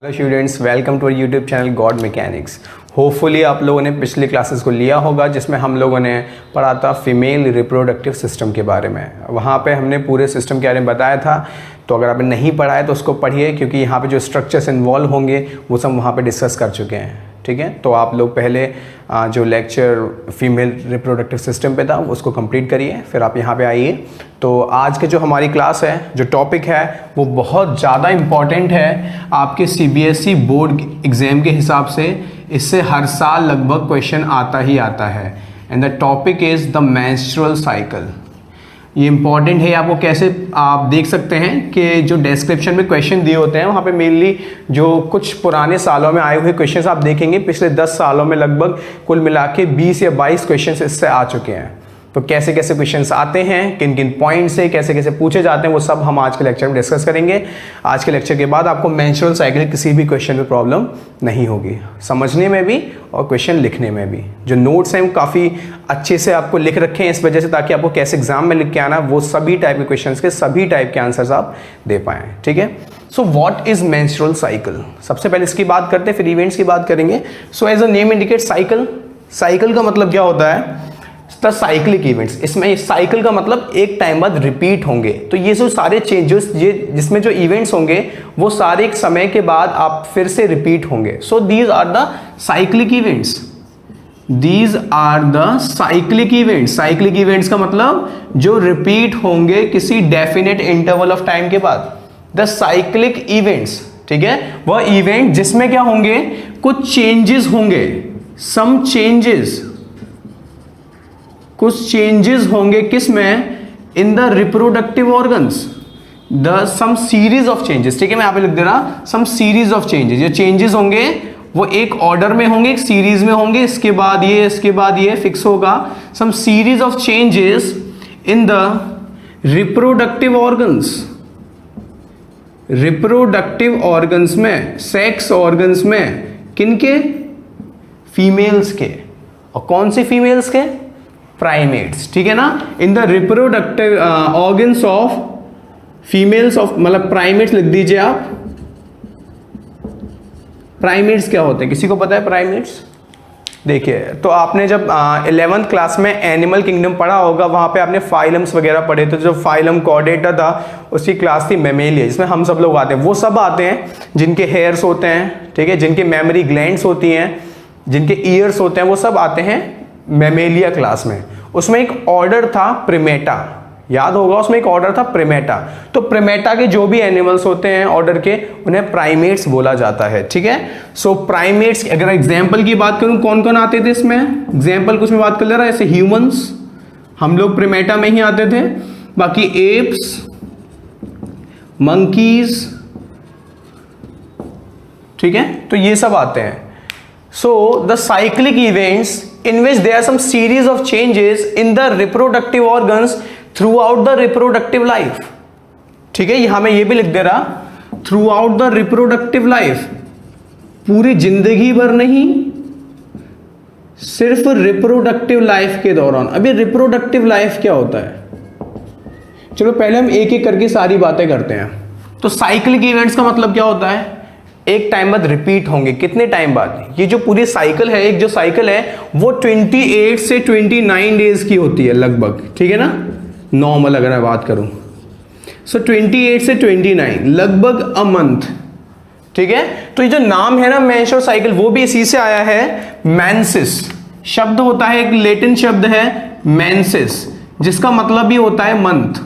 Hello students, welcome to our YouTube channel God Mechanics. Hopefully आप लोगों ने पिछले क्लासेस को लिया होगा जिसमें हम लोगों ने पढ़ा था फीमेल रिप्रोडक्टिव सिस्टम के बारे में। वहाँ पे हमने पूरे सिस्टम के बारे में बताया था, तो अगर आपने नहीं पढ़ा है तो उसको पढ़िए, क्योंकि यहाँ पे जो स्ट्रक्चर्स इन्वॉल्व होंगे वो सब वहाँ पे डिस्कस कर चुके हैं। ठीक है, तो आप लोग पहले जो लेक्चर फीमेल रिप्रोडक्टिव सिस्टम पे था उसको कंप्लीट करिए, फिर आप यहाँ पे आइए। तो आज के जो हमारी क्लास है, जो टॉपिक है वो बहुत ज़्यादा इम्पॉर्टेंट है आपके सीबीएसई बोर्ड एग्ज़ाम के हिसाब से। इससे हर साल लगभग क्वेश्चन आता ही आता है, and the topic is the menstrual cycle. ये इंपॉर्टेंट है। आपको कैसे आप देख सकते हैं कि जो डिस्क्रिप्शन में क्वेश्चन दिए होते हैं वहाँ पे मेनली जो कुछ पुराने सालों में आए हुए क्वेश्चंस आप देखेंगे, पिछले 10 सालों में लगभग कुल मिला के 20 या 22 क्वेश्चंस इससे आ चुके हैं। तो कैसे कैसे क्वेश्चंस आते हैं, किन किन पॉइंट से कैसे कैसे पूछे जाते हैं, वो सब हम आज के लेक्चर में डिस्कस करेंगे। आज के लेक्चर के बाद आपको मेंस्ट्रुअल साइकिल किसी भी क्वेश्चन में प्रॉब्लम नहीं होगी, समझने में भी और क्वेश्चन लिखने में भी। जो नोट्स हैं वो काफ़ी अच्छे से आपको लिख रखे हैं इस वजह से, ताकि आपको कैसे एग्जाम में लिख के आना वो सभी टाइप के क्वेश्चन के सभी टाइप के आंसर्स आप दे पाएँ। ठीक है, so what is menstrual cycle. सबसे पहले इसकी बात करते हैं, फिर इवेंट्स की बात करेंगे। So as a name indicate cycle, cycle का मतलब क्या होता है, द साइक्लिक इवेंट्स। इसमें साइकिल का मतलब एक टाइम बाद रिपीट होंगे। तो ये जो सारे चेंजेस, ये जिसमें जो इवेंट्स होंगे वो सारे एक समय के बाद आप फिर से रिपीट होंगे। So these are the cyclic events, these are the cyclic events. Cyclic events का मतलब जो रिपीट होंगे किसी डेफिनेट इंटरवल ऑफ टाइम के बाद, द साइक्लिक इवेंट्स। ठीक है, वह इवेंट जिसमें क्या होंगे, कुछ चेंजेस होंगे, सम चेंजेस, कुछ चेंजेस होंगे किस में, in the reproductive organs, the some series of changes. ठीक है, मैं यहाँ पे लिख दे रहा सम सीरीज ऑफ चेंजेस। ये चेंजेस होंगे वो एक ऑर्डर में होंगे, एक सीरीज में होंगे, इसके बाद ये, इसके बाद ये फिक्स होगा। Some series of changes in the reproductive organs, reproductive organs में, सेक्स ऑर्गन्स में, किनके, फीमेल्स के। और कौन से फीमेल्स के, प्राइमेट्स। ठीक है ना, इन the reproductive organs of females of, मतलब प्राइमेट्स लिख दीजिए आप। प्राइमेट्स क्या होते हैं, किसी को पता है प्राइमेट्स? देखिए, तो आपने जब 11th क्लास में एनिमल किंगडम पढ़ा होगा, वहां पे आपने फाइलम्स वगैरह पढ़े। तो जो फाइलम कॉर्डेटा था उसकी क्लास थी मेमेलिया, जिसमें हम सब लोग आते हैं। वो सब आते हैं जिनके हेयर्स होते हैं, ठीक है, जिनके मेमोरी ग्लैंड्स होती हैं, जिनके ईयर्स होते हैं, वो सब आते हैं मेमेलिया क्लास में। उसमें एक ऑर्डर था प्रिमेटा, याद होगा, उसमें एक ऑर्डर था प्रिमेटा। तो प्रिमेटा के जो भी एनिमल्स होते हैं ऑर्डर के, उन्हें प्राइमेट्स बोला जाता है। ठीक है, सो प्राइमेट्स, अगर एग्जांपल की बात करूं कौन कौन आते थे इसमें, एग्जांपल कुछ में बात कर ले रहा है, ऐसे ह्यूमंस, हम लोग प्रिमेटा में ही आते थे। बाकी एप्स, मंकीज, ठीक है, तो ये सब आते हैं। So the cyclic events in which there are some series of changes in the reproductive organs throughout the reproductive life. ठीक है, यहां मैं ये भी लिख दे रहा, throughout the reproductive life, पूरी जिंदगी भर नहीं, सिर्फ रिप्रोडक्टिव लाइफ के दौरान। अभी रिप्रोडक्टिव लाइफ क्या होता है, चलो पहले हम एक एक करके सारी बातें करते हैं। तो साइक्लिक इवेंट्स का मतलब क्या होता है, एक टाइम बाद रिपीट होंगे। कितने टाइम बाद, ये जो पूरी साइकिल है, एक जो साइकिल है वो 28 से 29 डेज की होती है लगभग। ठीक है ना, नॉर्मल अगर मैं बात करूं, सो 28 से 29 लगभग अ मंथ। ठीक है, तो ये जो नाम है ना मेंस्ट्रुअल साइकिल, वो भी इसी से आया है। मेंसिस शब्द होता है, एक लैटिन शब्द है मेंसिस, जिसका मतलब भी होता है month.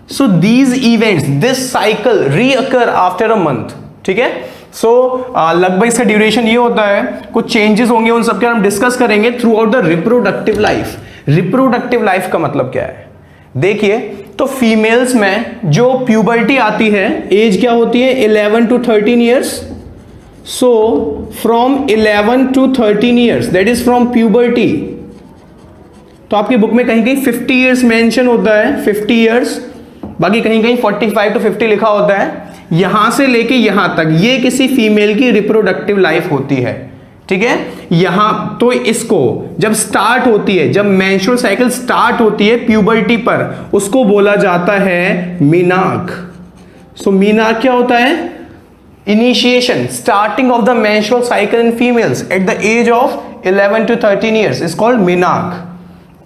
So these events, this cycle reoccur after a month. ठीक है, सो लगभग इसका ड्यूरेशन ये होता है, कुछ चेंजेस होंगे, उन सबके हम डिस्कस करेंगे through out the reproductive life. Reproductive life का मतलब क्या है, देखिए, तो फीमेल्स में जो प्यूबर्टी आती है, एज क्या होती है, 11 to 13 years. So from 11 to 13 years, that is from puberty. तो आपकी बुक में कहीं कहीं 50 ईयर्स मेंशन होता है, 50 ईयर्स, बाकी कहीं कहीं 45 to 50 लिखा होता है। यहां से लेके यहां तक ये किसी फीमेल की रिप्रोडक्टिव लाइफ होती है। ठीक है, यहां तो इसको जब स्टार्ट होती है, जब मेंस्ट्रुअल साइकिल स्टार्ट होती है प्यूबर्टी पर, उसको बोला जाता है मीनाक। सो मीनाक क्या होता है, Initiation, starting of the menstrual cycle in females at the age of 11 to 13 years is called menarche.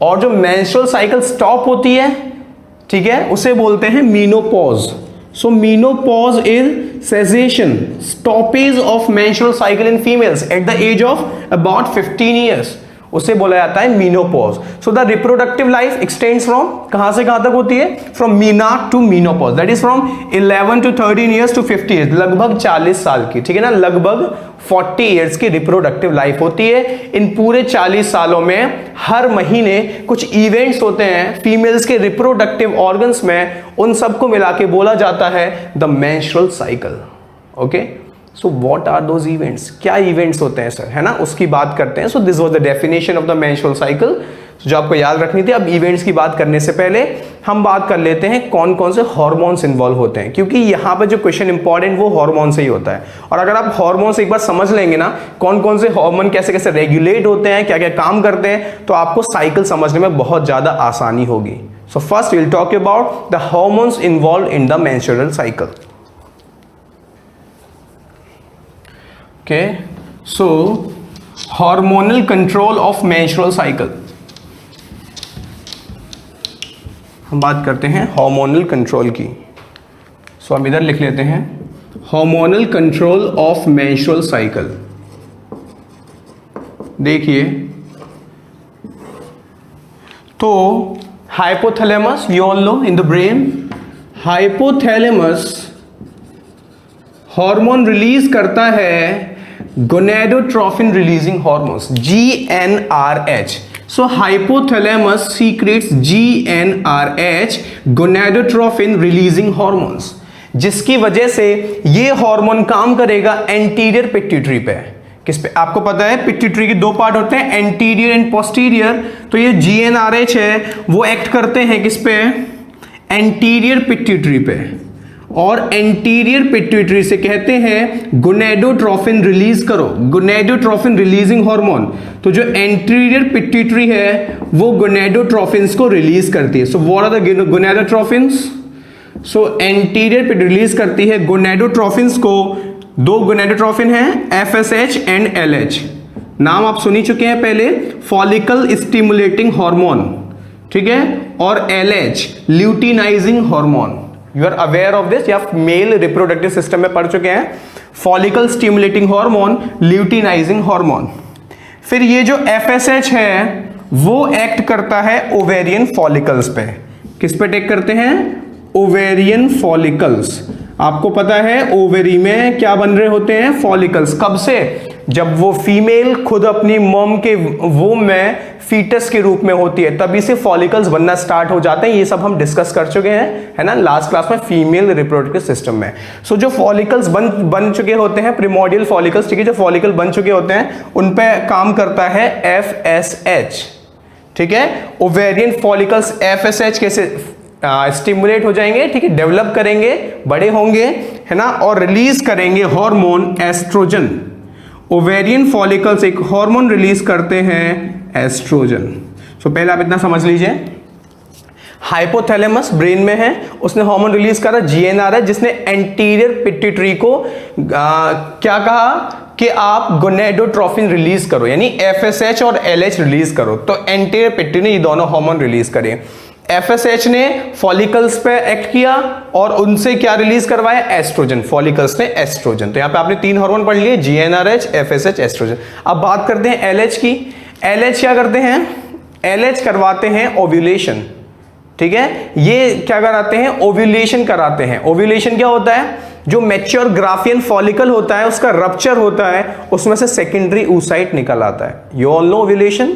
और जो menstrual cycle stop होती है, ठीक है, उसे बोलते हैं menopause. So menopause is cessation, stoppage of menstrual cycle in females at the age of about 15 years. उसे बोला जाता है menopause. So the reproductive life extends from कहां से कहां तक होती है? From menarche to menopause, that is from 11 to 13 years to 50 years, लगभग 40 साल की, ठीक है ना, लगभग 40 years की रिप्रोडक्टिव लाइफ होती है. इन पूरे 40 सालों में हर महीने कुछ इवेंट्स होते हैं फीमेल्स के रिप्रोडक्टिव ऑर्गन्स में, उन सबको मिला के बोला जाता है the menstrual cycle. Okay, so what are those events? क्या इवेंट्स होते हैं सर, है ना, उसकी बात करते हैं. So this was the definition of the menstrual cycle जो आपको याद रखनी थी. अब इवेंट्स की बात करने से पहले हम बात कर लेते हैं कौन कौन से हार्मोन्स इन्वॉल्व होते हैं, क्योंकि यहाँ पे जो क्वेश्चन इंपॉर्टेंट वो हार्मोन से ही होता है. और अगर आप हार्मोन्स एक बार समझ लेंगे ना, कौन कौन से हार्मोन कैसे कैसे रेगुलेट होते हैं, क्या क्या काम करते हैं, तो आपको साइकिल समझने में बहुत ज्यादा आसानी होगी. So first we will talk about the hormones involve in the menstrual cycle. Okay, so hormonal control of menstrual cycle. हम बात करते हैं हार्मोनल कंट्रोल की. सो हम इधर लिख लेते हैं hormonal control of menstrual cycle. देखिए, तो hypothalamus, you all know, in the brain, hypothalamus hormone release करता है gonadotrophin releasing hormones, GnRH. So hypothalamus secretes GnRH, gonadotrophin releasing hormones, जिसकी वजह से ये हार्मोन काम करेगा एंटीरियर पिट्यूटरी पे. किस पे? आपको पता है पिट्यूटरी के दो पार्ट होते हैं, एंटीरियर एंड पोस्टीरियर. तो ये GnRH है, वो एक्ट करते हैं किस पे? एंटीरियर पिट्यूटरी पे. और एंटीरियर पिट्यूटरी से कहते हैं गोनेडोट्रोफिन रिलीज करो, गोनेडोट्रोफिन रिलीजिंग हार्मोन. तो जो एंटीरियर पिट्यूटरी है वो गोनेडोट्रोफिन्स को रिलीज करती है. So what are the gonadotrophins? So anterior pituitary release करती है गोनेडोट्रोफिन्स को. दो गोनेडोट्रोफिन है, FSH एंड LH. नाम आप सुनी चुके हैं पहले, फॉलिकल स्टिमुलेटिंग हार्मोन, ठीक है, और LH luteinizing hormone. You are aware of this, या मेल रिप्रोडक्टिव सिस्टम में पढ़ चुके हैं. Follicle stimulating hormone, luteinizing hormone. फिर ये जो FSH है वो एक्ट करता है ओवेरियन फॉलिकल्स पे. किस पे टेक करते हैं? Ovarian follicles. आपको पता है ओवेरी में क्या बन रहे होते हैं? फॉलिकल्स. कब से? जब वो फीमेल खुद अपनी मॉम के वूम में फीटस के रूप में होती है, तभी से फॉलिकल्स बनना स्टार्ट हो जाते हैं. ये सब हम डिस्कस कर चुके हैं, है ना, लास्ट क्लास में, फीमेल रिप्रोडक्टिव सिस्टम में. सो जो फॉलिकल्स बन चुके होते हैं, प्रिमोडियल फॉलिकल्स, ठीक है, जो फॉलिकल बन चुके होते हैं उन पे काम करता है FSH, ठीक है. ओवेरियन फॉलिकल्स FSH कैसे स्टिमुलेट हो जाएंगे, ठीक है, डेवलप करेंगे, बड़े होंगे, है ना, और रिलीज करेंगे हार्मोन एस्ट्रोजन. ओवेरियन फॉलिकल्स एक हार्मोन रिलीज करते हैं एस्ट्रोजन. सो पहले आप इतना समझ लीजिए, हाइपोथैलेमस ब्रेन में है, उसने हार्मोन रिलीज करा GnRH, जिसने एंटीरियर पिट्यूटरी को क्या कहा कि आप गोनेडोट्रोफिन रिलीज करो, यानी FSH और LH रिलीज करो. तो एंटीरियर पिट्यूटरी ने ये दोनों हार्मोन रिलीज करे. FSH ने फॉलिकल्स पे एक्ट किया और उनसे क्या रिलीज करवाया? एस्ट्रोजन. फॉलिकल्स ने एस्ट्रोजन. तो यहां पे आपने तीन हार्मोन पढ़ लिए, GnRH, FSH, एस्ट्रोजन. अब बात करते हैं LH की. LH क्या करते हैं? LH करवाते हैं ओव्यूलेशन, ठीक है. ये क्या कराते हैं? ओव्यूलेशन कराते हैं. ओव्यूलेशन क्या होता है? जो मैच्योर ग्राफियन फॉलिकल होता है उसका रप्चर होता है, उसमें से सेकेंडरी oocyte निकल आता है. यू ऑल नो ओव्यूलेशन,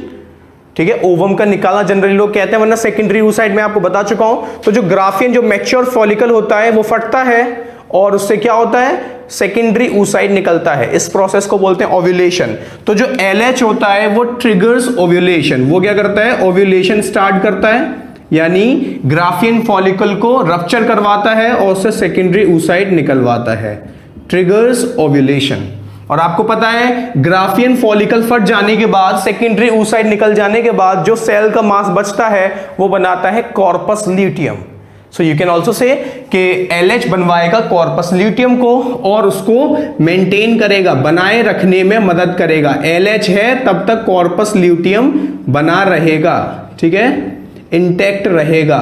ठीक है. ओवम का निकालना जनरली लोग कहते हैं, वरना सेकेंडरी oocyte में आपको बता चुका हूं. तो जो ग्राफियन, जो मैच्योर फॉलिकल होता है वो फटता है और उससे क्या होता है? सेकेंडरी oocyte निकलता है. इस प्रोसेस को बोलते हैं ओव्यूलेशन. तो जो LH होता है वो ट्रिगर्स ओव्यूलेशन. वो क्या करता है? ओव्यूलेशन स्टार्ट करता है, यानी ग्राफियन फॉलिकल को रप्चर करवाता है और उससे सेकेंडरी oocyte निकलवाता है. Triggers ovulation. और आपको पता है ग्राफियन फॉलिकल फट जाने के बाद, सेकेंडरी oocyte निकल जाने के बाद जो सेल का मास बचता है वो बनाता है corpus luteum. So you can also say कि LH बनवाएगा कॉर्पस ल्यूटियम को और उसको मेंटेन करेगा, बनाए रखने में मदद करेगा। LH है तब तक कॉर्पस ल्यूटियम बना रहेगा, ठीक है, इंटैक्ट रहेगा,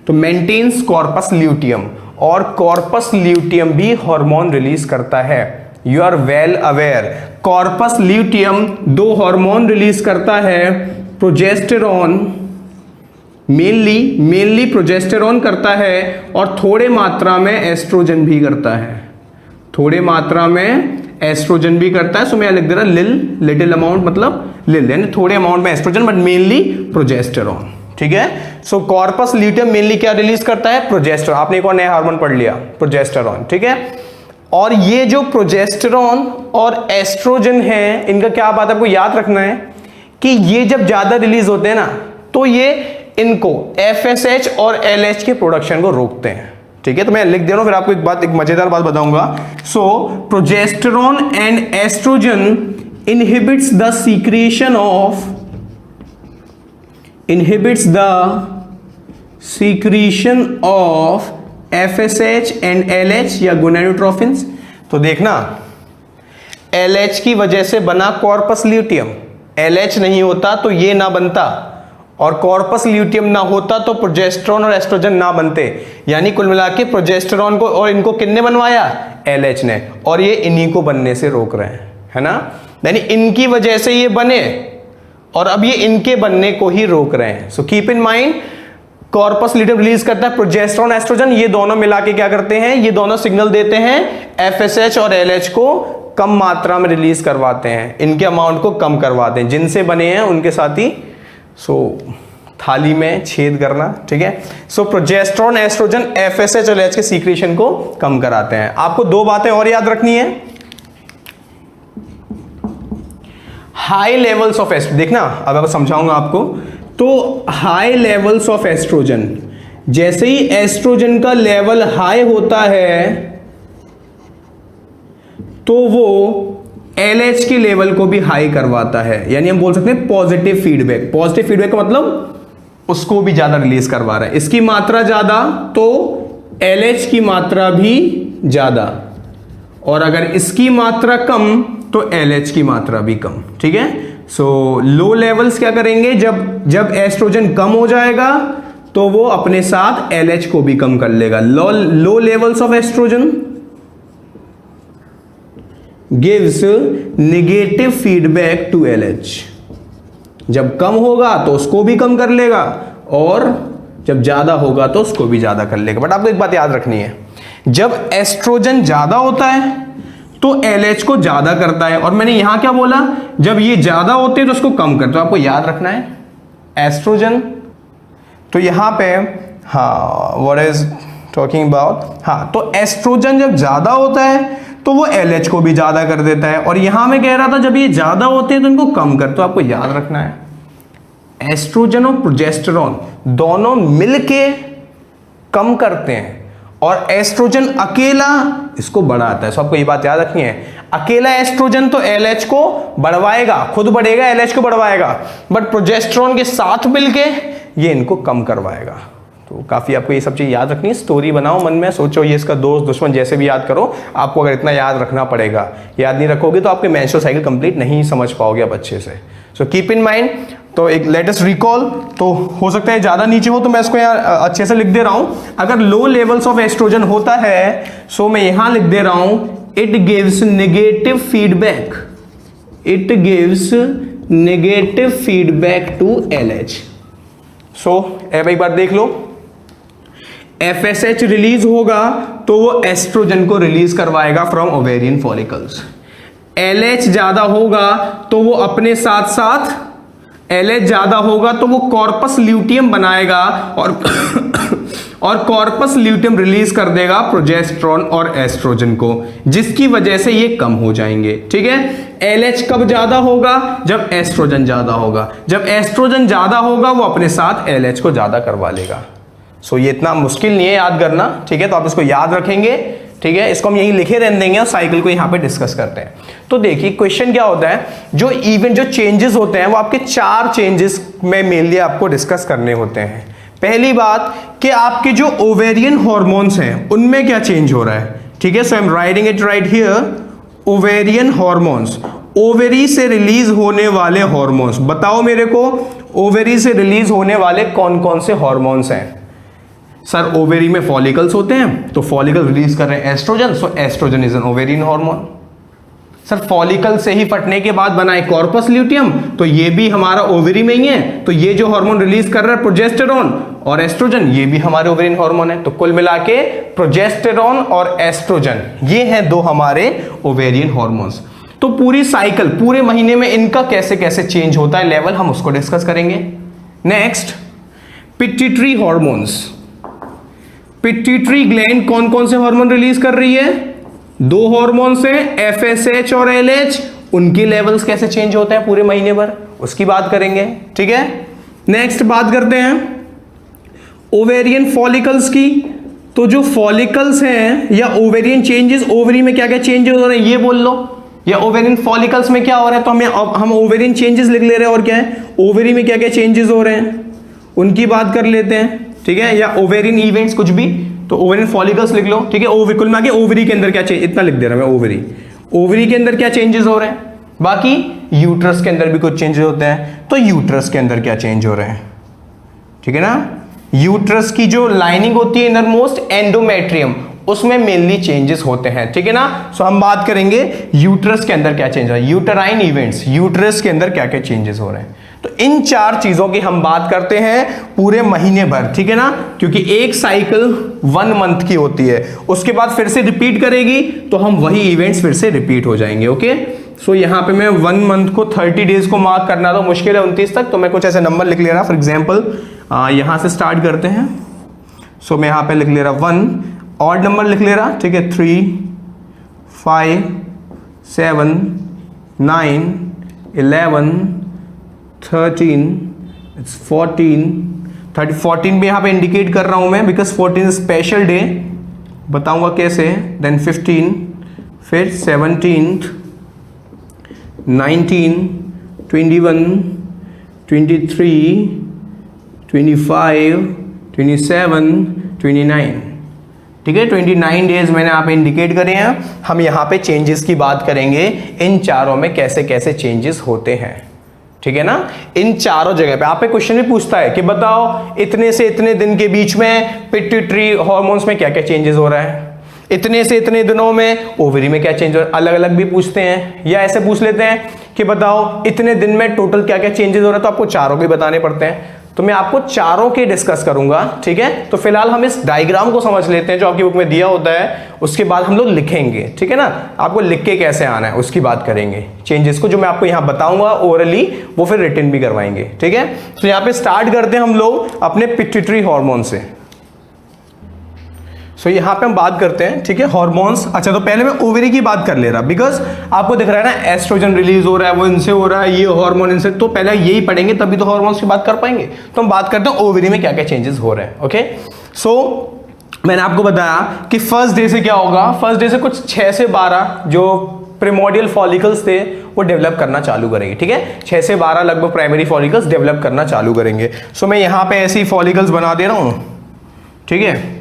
तो मेंटेन्स कॉर्पस ल्यूटियम। और कॉर्पस ल्यूटियम भी हार्मोन रिलीज करता है, you are well aware. Corpus luteum 2 hormone release करता है, प्रोजेस्टेरॉन, मेनली प्रोजेस्टेरॉन करता है और थोड़े मात्रा में एस्ट्रोजन भी करता है, थोड़े मात्रा में एस्ट्रोजन भी करता है। सो मैं लिख दे रहा लिटिल अमाउंट, मतलब लिल यानी थोड़े अमाउंट में एस्ट्रोजन, बट मेनली प्रोजेस्टेरॉन, ठीक है। सो कॉर्पस ल्यूटियम मेनली क्या रिलीज करता है, प्रोजेस्टेरॉन। आपने एक और नया हार्मोन पढ़ लिया, प्रोजेस्टेरॉन, ठीक है। और ये जो प्रोजेस्टेरॉन और एस्ट्रोजन है, इनका क्या बात है आपको याद रखना है कि ये जब ज्यादा रिलीज होते हैं ना, तो ये इनको FSH और LH के प्रोडक्शन को रोकते हैं, ठीक है। तो मैं लिख दे रहा हूं, फिर आपको एक मजेदार बात बताऊंगा। So progesterone and estrogen inhibits the secretion of FSH and LH या गोनाडोट्रोफिन्स। तो देखना, LH की वजह से बना कॉर्पस ल्यूटियम, LH नहीं होता तो ये ना बनता, और कॉर्पस ल्यूटियम ना होता तो प्रोजेस्टेरॉन और एस्ट्रोजन ना बनते। यानी कुल मिला के प्रोजेस्टेरॉन को और इनको किसने बनवाया, LH ने, और ये इन्हीं को बनने से रोक रहे हैं, है ना। यानी इनकी वजह से ये बने और अब ये इनके बनने को ही रोक रहे हैं। So keep in mind, corpus luteum release करता है प्रोजेस्टेरॉन एस्ट्रोजन, ये दोनों मिला के क्या करते हैं, ये दोनों सिग्नल देते हैं FSH और LH को कम मात्रा में रिलीज करवाते हैं, इनके अमाउंट को कम करवाते हैं, जिनसे बने हैं उनके साथ ही थाली में छेद करना, ठीक है। सो प्रोजेस्टेरॉन एस्ट्रोजन FSH और LH के सीक्रेशन को कम कराते हैं। आपको 2 बातें और याद रखनी है। हाई लेवल्स ऑफ एस्ट्रोजन, देखना अब मैं समझाऊंगा आपको। तो हाई लेवल्स ऑफ एस्ट्रोजन, जैसे ही एस्ट्रोजन का लेवल हाई होता है तो वो LH के लेवल को भी हाई करवाता है, यानी हम बोल सकते हैं पॉजिटिव फीडबैक। पॉजिटिव फीडबैक का मतलब उसको भी ज्यादा रिलीज करवा रहा है, इसकी मात्रा ज्यादा तो LH की मात्रा भी ज्यादा, और अगर इसकी मात्रा कम तो LH की मात्रा भी कम, ठीक है। सो लो लेवल्स क्या करेंगे, जब एस्ट्रोजन कम हो जाएगा तो वो अपने साथ LH को भी कम कर लेगा। Low levels of oestrogen gives negative feedback to LH, जब कम होगा तो उसको भी कम कर लेगा और जब ज्यादा होगा तो उसको भी ज्यादा कर लेगा। बट आपको एक बात याद रखनी है, जब एस्ट्रोजन ज्यादा होता है तो LH को ज्यादा करता है, और मैंने यहां क्या बोला, जब ये ज्यादा होते हैं तो उसको कम करता है। तो आपको याद रखना है एस्ट्रोजन, तो यहां पे हाँ व्हाट इज टॉकिंग अबाउट, हाँ तो एस्ट्रोजन जब ज्यादा होता है तो वो LH को भी ज्यादा कर देता है, और यहां मैं कह रहा था जब ये ज्यादा होते हैं तो इनको कम कर। तो आपको याद रखना है एस्ट्रोजन और प्रोजेस्टेरॉन दोनों मिलके कम करते हैं, और एस्ट्रोजन अकेला इसको बढ़ाता है। सो आपको ये बात याद रखनी है, अकेला एस्ट्रोजन तो LH को बढ़वाएगा, खुद बढ़ेगा, LH को बढ़वाएगा, बट प्रोजेस्टेरॉन के साथ मिलके ये इनको कम करवाएगा। तो काफ़ी आपको ये सब चीज़ याद रखनी है। स्टोरी बनाओ मन में, सोचो ये इसका दोस्त दुश्मन जैसे भी याद करो, आपको अगर इतना याद रखना पड़ेगा। याद नहीं रखोगे तो आपके मेंस्ट्रुअल साइकिल कंप्लीट नहीं समझ पाओगे आप अच्छे से। So keep in mind. तो एक लेटेस्ट रिकॉल, तो हो सकता है ज़्यादा नीचे हो तो मैं इसको यहाँ अच्छे से लिख दे रहा हूँ। अगर लो लेवल्स ऑफ एस्ट्रोजन होता है, सो मैं यहाँ लिख दे रहा हूँ it gives negative feedback, it gives negative feedback to LH। सो अब एक बार देख लो, FSH रिलीज होगा तो वो एस्ट्रोजन को रिलीज करवाएगा फ्रॉम ओवेरियन फॉलिकल्स। LH ज्यादा होगा तो वो अपने साथ साथ LH ज्यादा होगा तो वो कॉर्पस ल्यूटियम बनाएगा और कॉर्पस ल्यूटियम रिलीज कर देगा प्रोजेस्टेरॉन और एस्ट्रोजन को, जिसकी वजह से ये कम हो जाएंगे। ठीक है, LH कब ज्यादा होगा, जब एस्ट्रोजन ज्यादा होगा। जब एस्ट्रोजन ज्यादा होगा वो अपने साथ LH को ज्यादा करवा लेगा। सो ये इतना मुश्किल नहीं है याद करना। ठीक है, तो आप इसको याद रखेंगे। ठीक है, इसको हम यहीं लिखे रहने देंगे और साइकिल को यहाँ पे डिस्कस करते हैं। तो देखिए क्वेश्चन क्या होता है, जो चेंजेस होते हैं वो आपके 4 चेंजेस में मेनली आपको डिस्कस करने होते हैं। पहली बात कि आपके जो ओवेरियन हॉर्मोन्स हैं उनमें क्या चेंज हो रहा है, ठीक है। So I am writing it right here, ovarian hormones, ovary से रिलीज होने वाले हॉर्मोन्स। बताओ मेरे को, ओवेरी से रिलीज होने वाले कौन कौन से हॉर्मोन्स हैं? सर ओवेरी में फॉलिकल्स होते हैं, तो फॉलिकल रिलीज कर रहे हैं estrogen, so estrogen is an ovarian hormone. Sir follicle से ही फटने के बाद बना है कॉर्पस ल्यूटियम, तो ये भी हमारा ओवेरी में ही है, तो ये जो हार्मोन रिलीज कर रहा है प्रोजेस्टेरॉन और एस्ट्रोजन, ये भी हमारे ओवेरियन हार्मोन है। तो कुल मिला के प्रोजेस्टेरॉन और एस्ट्रोजन ये हैं दो हमारे ओवेरियन हार्मोन्स। तो पूरी साइकिल, पूरे महीने में इनका कैसे कैसे चेंज होता है लेवल, हम उसको डिस्कस करेंगे। Next, pituitary hormones. Pituitary gland कौन कौन से हार्मोन रिलीज कर रही है? दो हार्मोन्स हैं, एफएसएच और एलएच, उनके लेवल्स कैसे चेंज होते हैं पूरे महीने भर, उसकी बात करेंगे, ठीक है। नेक्स्ट बात करते हैं ओवेरियन फॉलिकल्स की। तो जो फॉलिकल्स हैं या ओवेरियन चेंजेस, ओवरी में क्या क्या चेंजेस हो रहे हैं ये बोल लो, या ओवेरियन फॉलिकल्स में क्या हो रहा है, तो हम ओवेरियन चेंजेस लिख ले रहे हैं, और क्या है ओवरी में क्या क्या चेंजेस हो रहे हैं उनकी बात कर लेते हैं, ठीक है। या ओवेरियन इवेंट्स कुछ भी, तो ओवेरियन फॉलिकल्स लिख लो, ठीक है। ओविकुल में आके ओवरी के अंदर क्या चेंज, इतना लिख दे रहा मैं, ओवरी के अंदर क्या चेंजेस हो रहे हैं। बाकी यूट्रस के अंदर भी कुछ चेंजेस होते हैं, तो यूट्रस के अंदर क्या चेंज हो रहे हैं, ठीक है ना। यूट्रस की जो लाइनिंग होती है इनर मोस्ट एंडोमेट्रियम, उसमें मेनली चेंजेस होते हैं, ठीक है ना। सो हम बात करेंगे यूट्रस के अंदर क्या चेंज हो रहा है, यूटराइन इवेंट्स, यूट्रस के अंदर क्या क्या चेंजेस हो रहे हैं। तो इन चार चीजों की हम बात करते हैं पूरे महीने भर, ठीक है ना, क्योंकि एक साइकिल 1 मंथ की होती है, उसके बाद फिर से रिपीट करेगी, तो हम वही इवेंट्स फिर से रिपीट हो जाएंगे, ओके। सो यहां पे मैं 1 मंथ को 30 डेज को मार्क करना तो मुश्किल है 29 तक, तो मैं कुछ ऐसे नंबर लिख ले रहा, फॉर एग्जाम्पल यहां से स्टार्ट करते हैं। सो मैं यहां पे लिख ले रहा 1, ऑड नंबर लिख ले रहा, ठीक है, 3, 5, 7, 9, 11, 13, 14, 14 भी यहाँ पे इंडिकेट कर रहा हूँ मैं, बिकॉज 14 स्पेशल डे, बताऊंगा कैसे। देन 15, फिर 17, 19, 21, 23, 25, 27, 29, ठीक है। 29 डेज मैंने यहाँ पे इंडिकेट करे हैं। हम यहाँ पे चेंजेस की बात करेंगे, इन चारों में कैसे कैसे चेंजेस होते हैं, ठीक है ना। इन चारों जगह पे आप पे क्वेश्चन भी पूछता है कि बताओ इतने से इतने दिन के बीच में पिट्यूटरी हार्मोन्स में क्या क्या चेंजेस हो रहा है, इतने से इतने दिनों में ओवरी में क्या चेंज हो रहा है, अलग अलग भी पूछते हैं। या ऐसे पूछ लेते हैं कि बताओ इतने दिन में टोटल क्या क्या चेंजेस हो रहा है, तो आपको चारों के बताने पड़ते हैं, तो मैं आपको चारों के डिस्कस करूंगा, ठीक है। तो फिलहाल हम इस डायग्राम को समझ लेते हैं जो आपकी बुक में दिया होता है, उसके बाद हम लोग लिखेंगे, ठीक है ना। आपको लिख के कैसे आना है उसकी बात करेंगे, चेंजेस को जो मैं आपको यहां बताऊंगा ओरली, वो फिर रिटन भी करवाएंगे, ठीक है। तो यहां पे स्टार्ट करते हैं हम लोग अपने पिट्यूटरी हार्मोन से। सो यहाँ पे हम बात करते हैं, ठीक है, हार्मोन्स। अच्छा, तो पहले मैं ओवरी की बात कर ले रहा, बिकॉज आपको दिख रहा है ना एस्ट्रोजन रिलीज हो रहा है, वो इनसे हो रहा है, ये हार्मोन इनसे, तो पहले यही पढ़ेंगे तभी तो हार्मोन्स की बात कर पाएंगे। तो हम बात करते हैं ओवरी में क्या क्या चेंजेस हो रहे हैं, ओके। सो मैंने आपको बताया कि फर्स्ट डे से क्या होगा, फर्स्ट डे से कुछ 6 से 12 जो प्रिमोडियल फॉलिकल्स थे वो डेवलप करना चालू करेंगे, ठीक है। 6 से 12 लगभग प्राइमरी फॉलिकल्स डेवलप करना चालू करेंगे। सो मैं यहाँ पे ऐसी फॉलिकल्स बना दे रहा हूँ, ठीक है।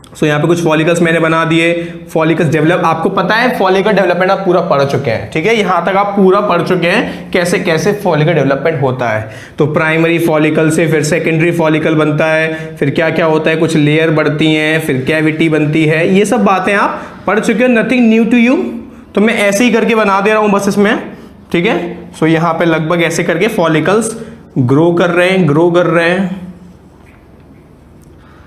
सो यहाँ पे कुछ फॉलिकल्स मैंने बना दिए, फॉलिकल्स डेवलप, आपको पता है फॉलिकल डेवलपमेंट आप पूरा पढ़ चुके हैं, ठीक है। यहाँ तक आप पूरा पढ़ चुके हैं कैसे कैसे फॉलिकल डेवलपमेंट होता है। तो प्राइमरी फॉलिकल से फिर सेकेंडरी फॉलिकल बनता है, फिर क्या क्या होता है, कुछ लेयर बढ़ती हैं, फिर कैविटी बनती है, ये सब बातें आप पढ़ चुके हो, नथिंग न्यू टू यू। तो मैं ऐसे ही करके बना दे रहा हूँ बस इसमें, ठीक है। सो यहाँ पे लगभग ऐसे करके फॉलिकल्स ग्रो कर रहे हैं,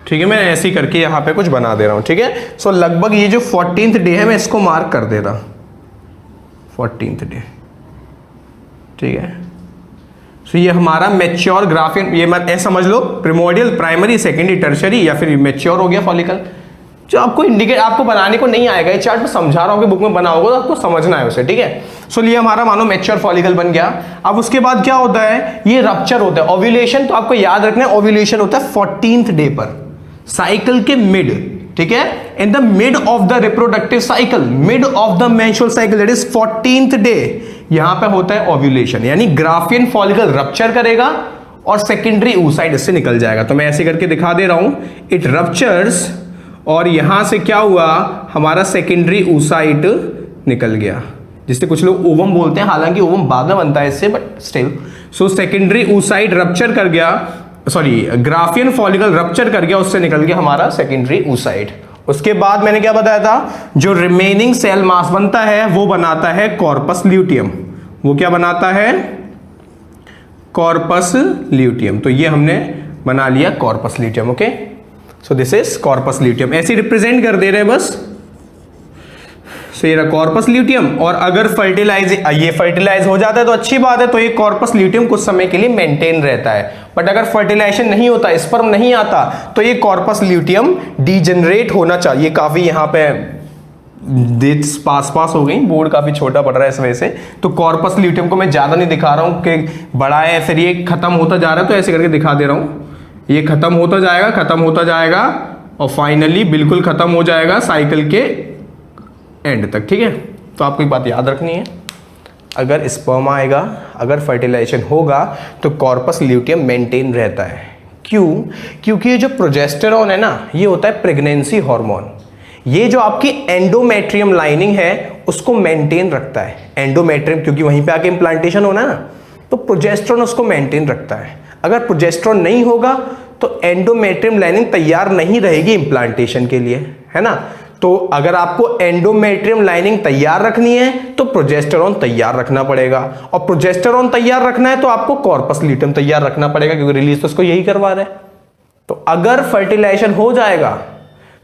ठीक है। मैं ऐसे ही करके यहाँ पे कुछ बना दे रहा हूँ, ठीक है। सो लगभग ये जो 14th डे है मैं इसको मार्क कर दे रहा, 14th डे, ठीक है। सो ये हमारा मैच्योर ग्राफियन, ये मत ऐसा समझ लो, प्रिमोडियल, प्राइमरी, सेकेंडरी, टर्शियरी, या फिर मैच्योर हो गया फॉलिकल। जो आपको इंडिकेट, आपको बनाने को नहीं आएगा, ये चार्ट में समझा रहा हूँ कि बुक में बना होगा, तो आपको समझना है उसे, ठीक है। सो ये हमारा मानो मैच्योर फॉलिकल बन गया। अब उसके बाद क्या होता है, ये रप्चर होता है, ओव्यूलेशन। तो आपको याद रखना है ओव्यूलेशन होता है 14th डे पर, साइकिल के मिड, ठीक है, in the mid of the reproductive cycle, mid of the menstrual cycle, that is 14th day, यहां पे होता है ओव्यूलेशन। यानी ग्राफियन फॉलिकल रप्चर करेगा और सेकेंडरी oocyte इससे निकल जाएगा। तो मैं ऐसे करके दिखा दे रहा हूं, इट रप्चर्स और यहां से क्या हुआ, हमारा सेकेंडरी oocyte निकल गया, जिससे कुछ लोग ओवम बोलते हैं, हालांकि ओवम बाद में बनता है इससे, but still. So secondary oocyte rupture कर गया, सॉरी ग्राफियन फॉलिकल रप्चर कर गया, उससे निकल गया हमारा सेकेंडरी oocyte। उसके बाद मैंने क्या बताया था, जो रिमेनिंग सेल मास बनता है वो बनाता है कॉर्पस ल्यूटियम। वो क्या बनाता है, कॉर्पस ल्यूटियम। तो ये हमने बना लिया corpus luteum. Okay, so this is corpus luteum, ऐसे रिप्रेजेंट कर दे रहे हैं बस। सो ये रहा कॉर्पस ल्यूटियम। और अगर ये फर्टिलाइज हो जाता है तो अच्छी बात है, तो ये कॉर्पस ल्यूटियम कुछ समय के लिए मेंटेन रहता है। बट अगर फर्टिलाइजेशन नहीं होता, स्पर्म नहीं आता, तो ये कॉर्पस ल्यूटियम डीजेनरेट होना चाहिए। काफी यहाँ पे डेट्स पास हो गई, बोर्ड काफी छोटा पड़ रहा है इस वजह से। तो कॉर्पस ल्यूटियम को मैं ज्यादा नहीं दिखा रहा हूं कि बड़ा है फिर ये खत्म होता जा रहा है, तो ऐसे करके दिखा दे रहा हूं। ये खत्म होता जाएगा और फाइनली बिल्कुल खत्म हो जाएगा साइकिल के एंड तक। ठीक है, तो आपको एक बात याद रखनी है, अगर स्पर्म आएगा, अगर फर्टिलाइजेशन होगा, तो कॉर्पस ल्यूटियम मेंटेन रहता है। क्यों? क्योंकि ये जो प्रोजेस्टेरॉन है ना, ये होता है प्रेगनेंसी हार्मोन। ये जो आपकी एंडोमेट्रियम लाइनिंग है उसको मेंटेन रखता है। एंडोमेट्रियम, क्योंकि वहीं पे आके इम्प्लांटेशन होना है ना, तो प्रोजेस्टेरॉन उसको मेंटेन रखता है। अगर प्रोजेस्टेरॉन नहीं होगा तो एंडोमेट्रियम लाइनिंग तैयार नहीं रहेगी इम्प्लांटेशन के लिए, है ना। तो अगर आपको एंडोमेट्रियम लाइनिंग तैयार रखनी है तो प्रोजेस्टेरॉन तैयार रखना पड़ेगा, और प्रोजेस्टेरॉन तैयार रखना है तो आपको कॉर्पस ल्यूटियम तैयार रखना पड़ेगा, क्योंकि रिलीज तो उसको यही करवा रहा है। तो अगर फर्टिलाइजेशन हो जाएगा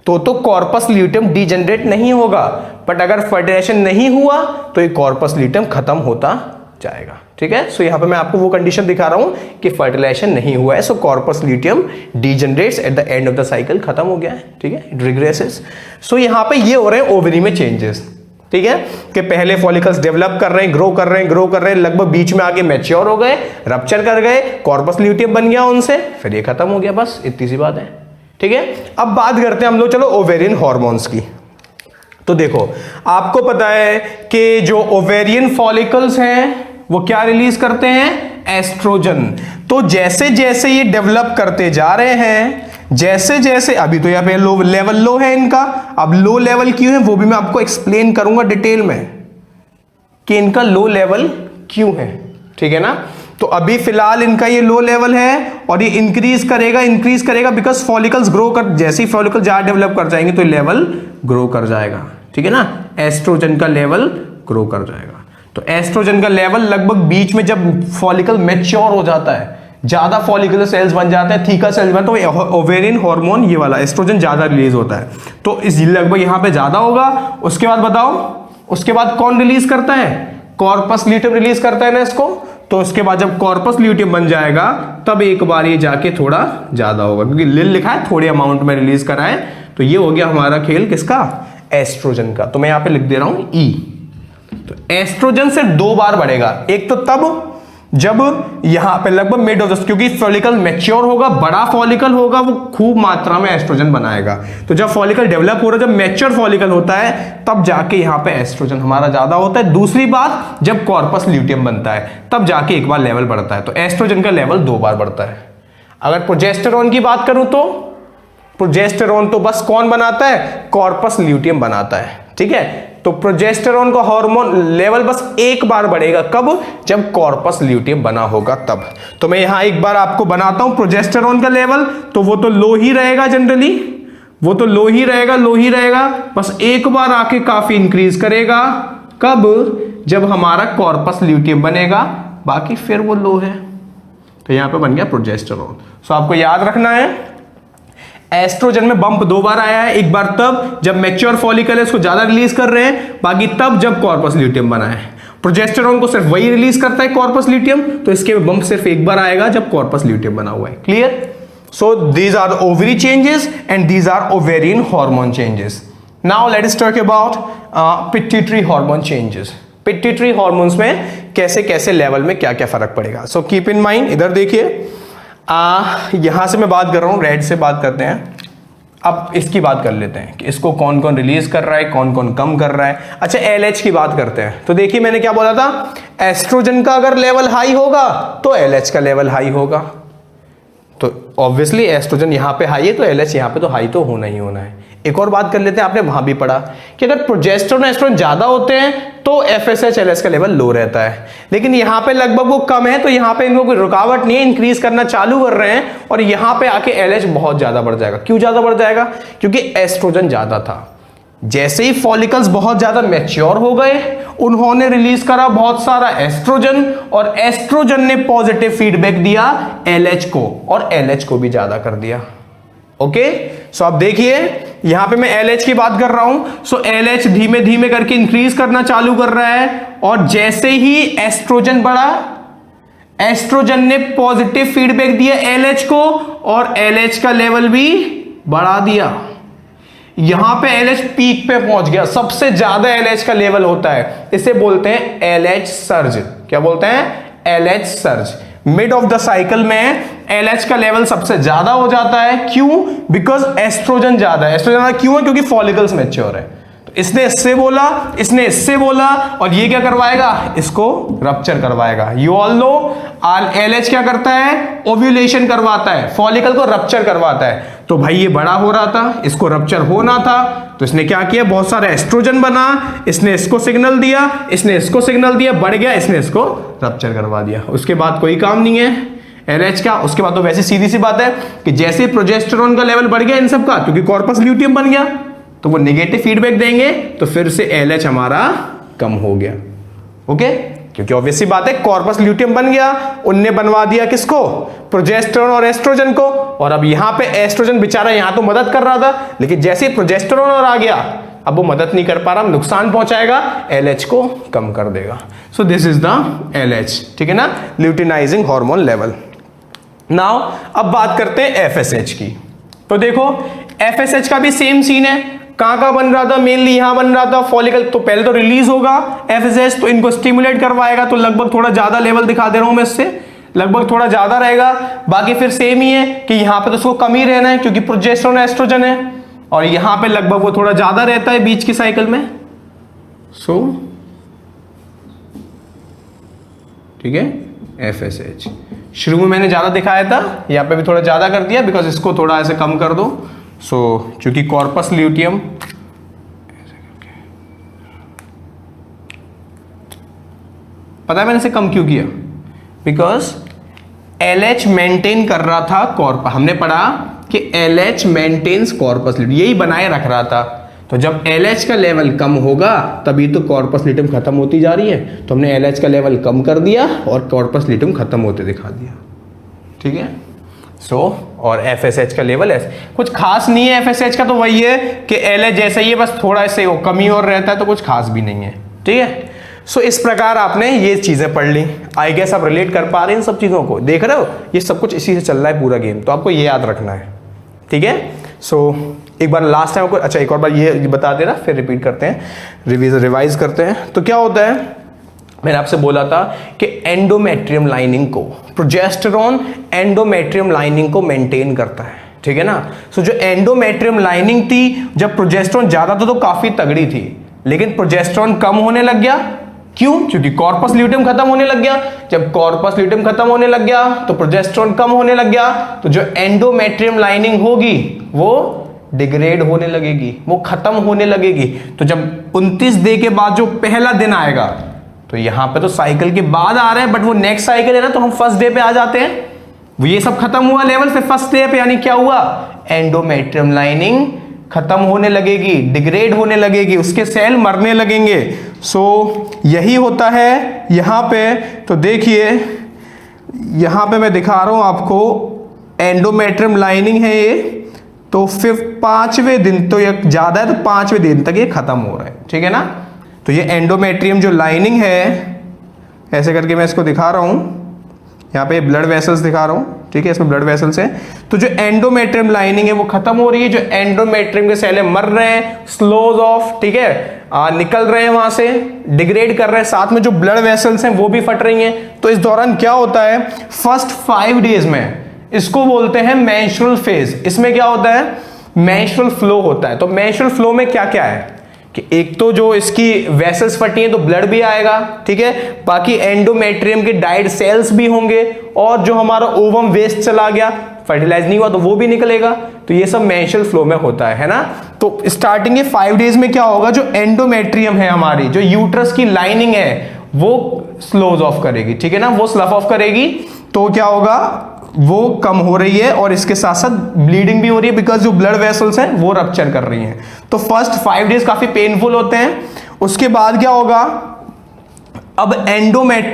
तो कॉर्पस ल्यूटियम डीजेनरेट नहीं होगा, बट अगर फर्टिलाइजेशन नहीं हुआ तो ये कॉर्पस ल्यूटियम खत्म होता जाएगा। ठीक है, सो यहां पे मैं आपको वो कंडीशन दिखा रहा हूं कि फर्टिलाइजेशन नहीं हुआ है, so corpus luteum degenerates at the end of the cycle, खत्म हो गया है। ठीक है, इट रिग्रेसेस। सो यहां पे ये हो रहे हैं ओवरी में चेंजेस। ठीक है, कि पहले फॉलिकल्स डेवलप कर रहे हैं, ग्रो कर रहे हैं, लगभग बीच में आके मैच्योर हो गए, रप्चर कर गए, कॉर्पस ल्यूटियम बन गया उनसे, फिर ये खत्म हो गया, बस इतनी सी बात है। ठीक है, अब बात करते हैं हम लोग, चलो ओवेरियन हार्मोन्स की। तो देखो, आपको पता है कि जो ओवेरियन फॉलिकल्स हैं वो क्या रिलीज करते हैं, एस्ट्रोजन। तो जैसे जैसे ये डेवलप करते जा रहे हैं, जैसे जैसे, अभी तो यहाँ पे लो लेवल लो है इनका, अब लो लेवल क्यों है वो भी मैं आपको एक्सप्लेन करूंगा डिटेल में कि इनका लो लेवल क्यों है। ठीक है ना, तो अभी फिलहाल इनका ये लो लेवल है और ये इंक्रीज करेगा बिकॉज फॉलिकल्स ग्रो कर, जैसे ही फॉलिकल ज्यादा डेवलप कर जाएंगे तो लेवल ग्रो कर जाएगा। ठीक है ना, एस्ट्रोजन का लेवल ग्रो कर जाएगा। तो एस्ट्रोजन का लेवल लगभग बीच में, जब फॉलिकल मैच्योर हो जाता है, ज्यादा फॉलिकुलर सेल्स बन जाते हैं, थीका सेल्स बन, तो ओवेरियन हार्मोन ये वाला एस्ट्रोजन ज्यादा रिलीज होता है। तो इस लगभग यहां पे ज्यादा होगा। उसके बाद बताओ, उसके बाद कौन रिलीज करता है, कॉर्पस ल्यूटियम रिलीज करता है ना इसको। तो उसके बाद जब कॉर्पस ल्यूटियम बन जाएगा तब एक बार ये जाके थोड़ा ज्यादा होगा, क्योंकि लिल लिखा है थोड़े अमाउंट में रिलीज कराए। तो ये हो गया हमारा खेल किसका, एस्ट्रोजन का। तो मैं यहां पे लिख दे रहा हूं ई। तो एस्ट्रोजन से 2 बार बढ़ेगा, एक तो तब जब यहां पे लगभग मिड ऑफ द, क्योंकि फॉलिकल मैच्योर होगा, बड़ा फॉलिकल होगा, वो खूब मात्रा में एस्ट्रोजन बनाएगा। तो जब फॉलिकल डेवलप हो रहा है, जब मैच्योर फॉलिकल होता है, तब जाके यहां पे एस्ट्रोजन हमारा ज्यादा होता है। दूसरी बात, जब कॉर्पस ल्यूटियम बनता है तब जाके एक बार लेवल बढ़ता है। तो एस्ट्रोजन का लेवल 2 बार बढ़ता है। अगर प्रोजेस्टेरॉन की बात करूं तो प्रोजेस्टेरॉन तो बस कौन बनाता है, कॉर्पस ल्यूटियम बनाता है। ठीक है, तो प्रोजेस्टेरॉन का हार्मोन लेवल बस एक बार बढ़ेगा, कब, जब कॉर्पस ल्यूटियम बना होगा तब। तो मैं यहां एक बार आपको बनाता हूं प्रोजेस्टेरॉन का लेवल, तो वो तो लो ही रहेगा जनरली, वो तो लो ही रहेगा, बस एक बार आके काफी इंक्रीज करेगा, कब, जब हमारा कॉर्पस ल्यूटियम बनेगा, बाकी फिर वो लो है। तो यहां पे बन गया प्रोजेस्टेरॉन। सो आपको याद रखना है, एस्ट्रोजन में बंप 2 बार आया है, एक बार तब जब मैच्योर फॉलिकल है उसको ज्यादा रिलीज कर रहे हैं, बाकी तब जब कॉर्पस ल्यूटियम बना है। प्रोजेस्टेरॉन को सिर्फ वही रिलीज करता है कॉर्पस ल्यूटियम, तो इसके बंप सिर्फ एक बार आएगा जब कॉर्पस ल्यूटियम बना हुआ है। Clear? So these are ovary changes and these are ovarian hormone changes. Now let us talk about pituitary hormone changes. Pituitary hormones में कैसे कैसे लेवल में क्या क्या फर्क पड़ेगा। सो कीप इन माइंड, इधर देखिए, यहां से मैं बात कर रहा हूं, रेड से बात करते हैं। अब इसकी बात कर लेते हैं कि इसको कौन कौन रिलीज कर रहा है, कौन कौन कम कर रहा है। अच्छा, LH की बात करते हैं। तो देखिए मैंने क्या बोला था, एस्ट्रोजन का अगर लेवल हाई होगा तो LH का लेवल हाई होगा। तो ऑब्वियसली एस्ट्रोजन यहाँ पे हाई है तो LH यहाँ पे तो हाई तो होना ही होना है। एक और बात कर लेते हैं, आपने वहां भी पढ़ा कि अगर प्रोजेस्टेरोन एस्ट्रोजन ज्यादा होते हैं तो FSH LH का लेवल लो रहता है, लेकिन यहाँ पे लगभग वो कम है, तो यहाँ पे इनको कोई रुकावट नहीं है, इंक्रीज करना चालू कर रहे हैं और यहाँ पे आके LH बहुत ज्यादा बढ़ जाएगा। क्यों ज्यादा बढ़ जाएगा? क्योंकि एस्ट्रोजन ज्यादा था। जैसे ही फॉलिकल्स बहुत ज्यादा मैच्योर हो गए, उन्होंने रिलीज करा बहुत सारा एस्ट्रोजन और एस्ट्रोजन ने पॉजिटिव फीडबैक दिया LH को और LH को भी ज्यादा कर दिया। ओके, सो आप देखिए यहां पे मैं LH की बात कर रहा हूं, सो LH धीमे धीमे करके इंक्रीज करना चालू कर रहा है और जैसे ही एस्ट्रोजन बढ़ा, एस्ट्रोजन ने पॉजिटिव फीडबैक दिया LH को और LH का लेवल भी बढ़ा दिया। यहां पे LH पीक पे पहुंच गया, सबसे ज्यादा LH का लेवल होता है, इसे बोलते हैं LH सर्ज। क्या बोलते हैं? LH surge. Mid of the cycle में LH का लेवल सबसे ज्यादा हो जाता है। क्यों? बिकॉज एस्ट्रोजन ज्यादा है। एस्ट्रोजन ज्यादा क्यों है? क्योंकि फॉलिकल्स मैच्योर है। तो इसने इससे बोला, इसने इससे बोला और ये क्या करवाएगा? इसको रप्चर करवाएगा। यू ऑल नो LH क्या करता है? ओव्यूलेशन करवाता है, फॉलिकल को रप्चर करवाता है। तो भाई ये बड़ा हो रहा था, इसको रप्चर होना था, तो इसने क्या किया? बहुत सारा एस्ट्रोजन बना, इसने इसको सिग्नल दिया, इसने इसको सिग्नल दिया, बढ़ गया, इसने इसको रप्चर करवा दिया। उसके बाद कोई काम नहीं है LH का। उसके बाद तो वैसे सीधी सी बात है कि जैसे प्रोजेस्टेरोन का लेवल बढ़ गया इन सब का, क्योंकि कॉर्पस ल्यूटियम बन गया, तो वो नेगेटिव फीडबैक देंगे, तो फिर से LH हमारा कम हो गया। ओके, क्योंकि ऑब्वियस सी बात है कॉर्पस ल्यूटियम बन गया, उनने बनवा दिया किसको? प्रोजेस्टेरोन और एस्ट्रोजन को। और अब यहां पे एस्ट्रोजन बेचारा यहां तो मदद कर रहा था, लेकिन जैसे ही प्रोजेस्टेरोन और आ गया, अब वो मदद नहीं कर पा रहा, नुकसान पहुंचाएगा, LH को कम कर देगा। So this is the LH, ठीक है ना, ल्यूटिनाइजिंग हार्मोन लेवल। नाउ अब बात करते हैं FSH की। तो देखो FSH का भी सेम सीन है। कहां बन रहा था? मेनली यहां बन रहा था फॉलिकल, तो पहले तो रिलीज होगा FSH, तो इनको स्टिमुलेट करवाएगा, तो लगभग थोड़ा ज्यादा लेवल दिखा दे रहा हूं मैं इससे, लगभग थोड़ा ज्यादा रहेगा। बाकी फिर सेम ही है कि यहां पे तो उसको कम ही रहना है क्योंकि प्रोजेस्टेरोन एस्ट्रोजन है, और यहां पे लगभग वो थोड़ा ज्यादा रहता है बीच की साइकिल में। सो ठीक है, FSH शुरू में मैंने ज्यादा दिखाया था, यहां पे भी थोड़ा ज्यादा कर दिया बिकॉज इसको थोड़ा ऐसे कम कर दो। सो चूंकि कॉर्पस ल्यूटियम पता है मैंने इसे कम क्यों किया? बिकॉज LH मेंटेन कर रहा था कॉर्पस, हमने पढ़ा कि LH मेंटेन्स कॉर्पस ल्यूटियम, यही बनाए रख रहा था। तो जब LH का लेवल कम होगा तभी तो कॉर्पस ल्यूटियम खत्म होती जा रही है, तो हमने LH का लेवल कम कर दिया और कॉर्पस ल्यूटियम खत्म होते दिखा दिया। ठीक है, सो और FSH का लेवल ऐसे कुछ खास नहीं है। FSH का तो वही है कि LH जैसा ही है, बस थोड़ा ऐसे वो कमी और रहता है, तो कुछ खास भी नहीं है। ठीक है, सो इस प्रकार आपने ये चीजें पढ़ ली। आई गेस आप रिलेट कर पा रहे हैं इन सब चीजों को, देख रहे हो ये सब कुछ इसी से चल रहा है पूरा गेम, तो आपको ये याद रखना है। ठीक है, सो एक बार लास्ट टाइम को, अच्छा एक और बार ये बता दे रहा, फिर रिपीट करते हैं, रिवाइज करते हैं। तो क्या होता है, मैंने आपसे बोला था कि एंडोमेट्रियम लाइनिंग को, प्रोजेस्टेरोन एंडोमेट्रियम लाइनिंग को मेंटेन करता है। ठीक है ना, सो जो एंडोमेट्रियम लाइनिंग थी, जब प्रोजेस्टेरोन ज्यादा था तो काफी तगड़ी थी, लेकिन प्रोजेस्टेरोन कम होने लग गया। क्यों? क्योंकि कॉर्पस ल्यूटियम खत्म होने लग गया। जब कॉर्पस ल्यूटियम खत्म होने लग गया तो प्रोजेस्टेरोन कम होने लग गया, तो जो एंडोमेट्रियम लाइनिंग होगी वो डिग्रेड होने लगेगी, वो खत्म होने लगेगी। तो जब 29 डे के बाद जो पहला दिन आएगा, तो यहां पे तो साइकिल के बाद आ रहे हैं, बट वो नेक्स्ट साइकिल है ना, तो हम फर्स्ट डे पे आ जाते हैं। वो ये सब खत्म हुआ लेवल, फिर फर्स्ट डे पे यानी क्या हुआ? एंडोमेट्रियम लाइनिंग खत्म होने लगेगी, डिग्रेड होने लगेगी, उसके सेल मरने लगेंगे। सो यही होता है यहां पे। तो देखिए यहां पे मैं दिखा रहा हूं आपको, एंडोमेट्रियम लाइनिंग है ये, तो फिर 5वें दिन, तो ये ज्यादा है तो 5वें दिन तक ये खत्म हो रहा है। ठीक है ना, तो ये एंडोमेट्रियम जो लाइनिंग है, ऐसे करके मैं इसको दिखा रहा हूं, यहाँ पे ब्लड वेसल्स दिखा रहा हूं। ठीक है, इसमें ब्लड वेसल्स हैं, तो जो एंडोमेट्रियम लाइनिंग है वो खत्म हो रही है, जो एंडोमेट्रियम के सेल मर रहे हैं, स्लोज ऑफ, ठीक है, निकल रहे हैं वहां से, डिग्रेड कर रहे हैं, साथ में जो ब्लड वेसल्स हैं वो भी फट रही हैं। तो इस दौरान क्या होता है, फर्स्ट 5 डेज में इसको बोलते हैं मेंस्ट्रुअल फेज। इसमें क्या होता है, मेंस्ट्रुअल फ्लो होता है। तो मेंस्ट्रुअल फ्लो में क्या क्या है कि एक तो जो इसकी वेसल्स फटी हैं तो ब्लड भी आएगा, ठीक है, बाकी एंडोमेट्रियम के डाइड सेल्स भी होंगे, और जो हमारा ओवम वेस्ट चला गया, फर्टिलाइज नहीं हुआ तो वो भी निकलेगा। तो ये सब मेंस्ट्रुअल फ्लो में होता है ना। तो स्टार्टिंग के 5 डेज में क्या होगा, जो एंडोमेट्रियम है हमारी, जो यूट्रस की लाइनिंग है, वो स्लोज ऑफ करेगी, ठीक है ना, वो स्लफ ऑफ करेगी। तो क्या होगा, वो कम हो रही है और इसके साथ साथ ब्लीडिंग भी हो रही है, बिकॉज जो ब्लड वेसल्स हैं वो रप्चर कर रही हैं। तो फर्स्ट 5 डेज काफी पेनफुल होते हैं। उसके बाद क्या होगा, अब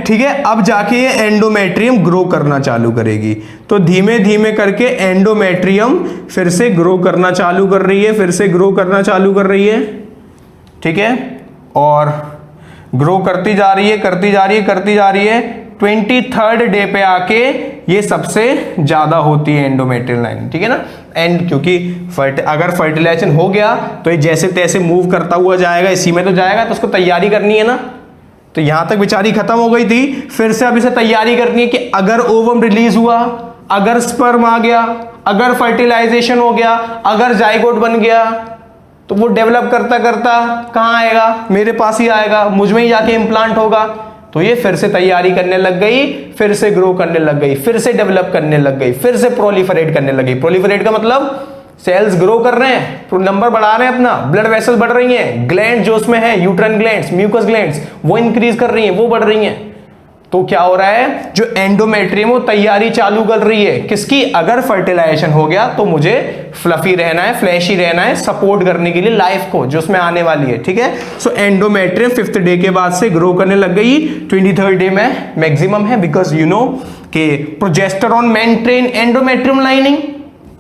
ठीक है, अब जाके ये एंडोमेट्रियम ग्रो करना चालू करेगी। तो धीमे धीमे करके एंडोमेट्रियम फिर से ग्रो करना चालू कर रही है, फिर से ग्रो करना चालू कर रही है, ठीक है, और ग्रो करती जा रही है, करती जा रही है, करती जा रही है। 23rd डे पे आके ये सबसे ज्यादा होती है एंडोमेट्रियल लाइन, ठीक है ना। एंड क्योंकि अगर फर्टिलाइजेशन हो गया तो ये जैसे तैसे मूव करता हुआ जाएगा, इसी में तो जाएगा, तो उसको तैयारी करनी है ना। तो यहां तक बेचारी खत्म हो गई थी, फिर से अब इसे तैयारी करनी है कि अगर ओवम रिलीज हुआ, अगर स्पर्म आ गया, अगर फर्टिलाइजेशन हो गया, अगर जाइगोट बन गया, तो वो डेवलप करता करता कहां आएगा, मेरे पास ही आएगा, मुझ में ही जाके इम्प्लांट होगा। तो ये फिर से तैयारी करने लग गई, फिर से ग्रो करने लग गई, फिर से डेवलप करने लग गई, फिर से प्रोलिफरेट करने लगी। प्रोलिफरेट का मतलब सेल्स ग्रो कर रहे हैं, नंबर बढ़ा रहे हैं अपना, ब्लड वेसल्स बढ़ रही हैं, ग्लैंड जो उसमें है, यूट्राइन ग्लैंड्स, म्यूकस ग्लैंड्स, वो इंक्रीज कर रही हैं, वो बढ़ रही हैं। तो क्या हो रहा है, जो एंडोमेट्रियम वो तैयारी चालू कर रही है किसकी, अगर फर्टिलाइजेशन हो गया तो मुझे फ्लफी रहना है, फ्लैशी रहना है, सपोर्ट करने के लिए लाइफ को जो उसमें आने वाली है, ठीक है। सो एंडोमेट्रियम 5th डे के बाद से ग्रो करने लग गई, 23rd डे में मैक्सिमम है, बिकॉज यू नो कि प्रोजेस्टेरॉन मेंटेन एंडोमेट्रियम लाइनिंग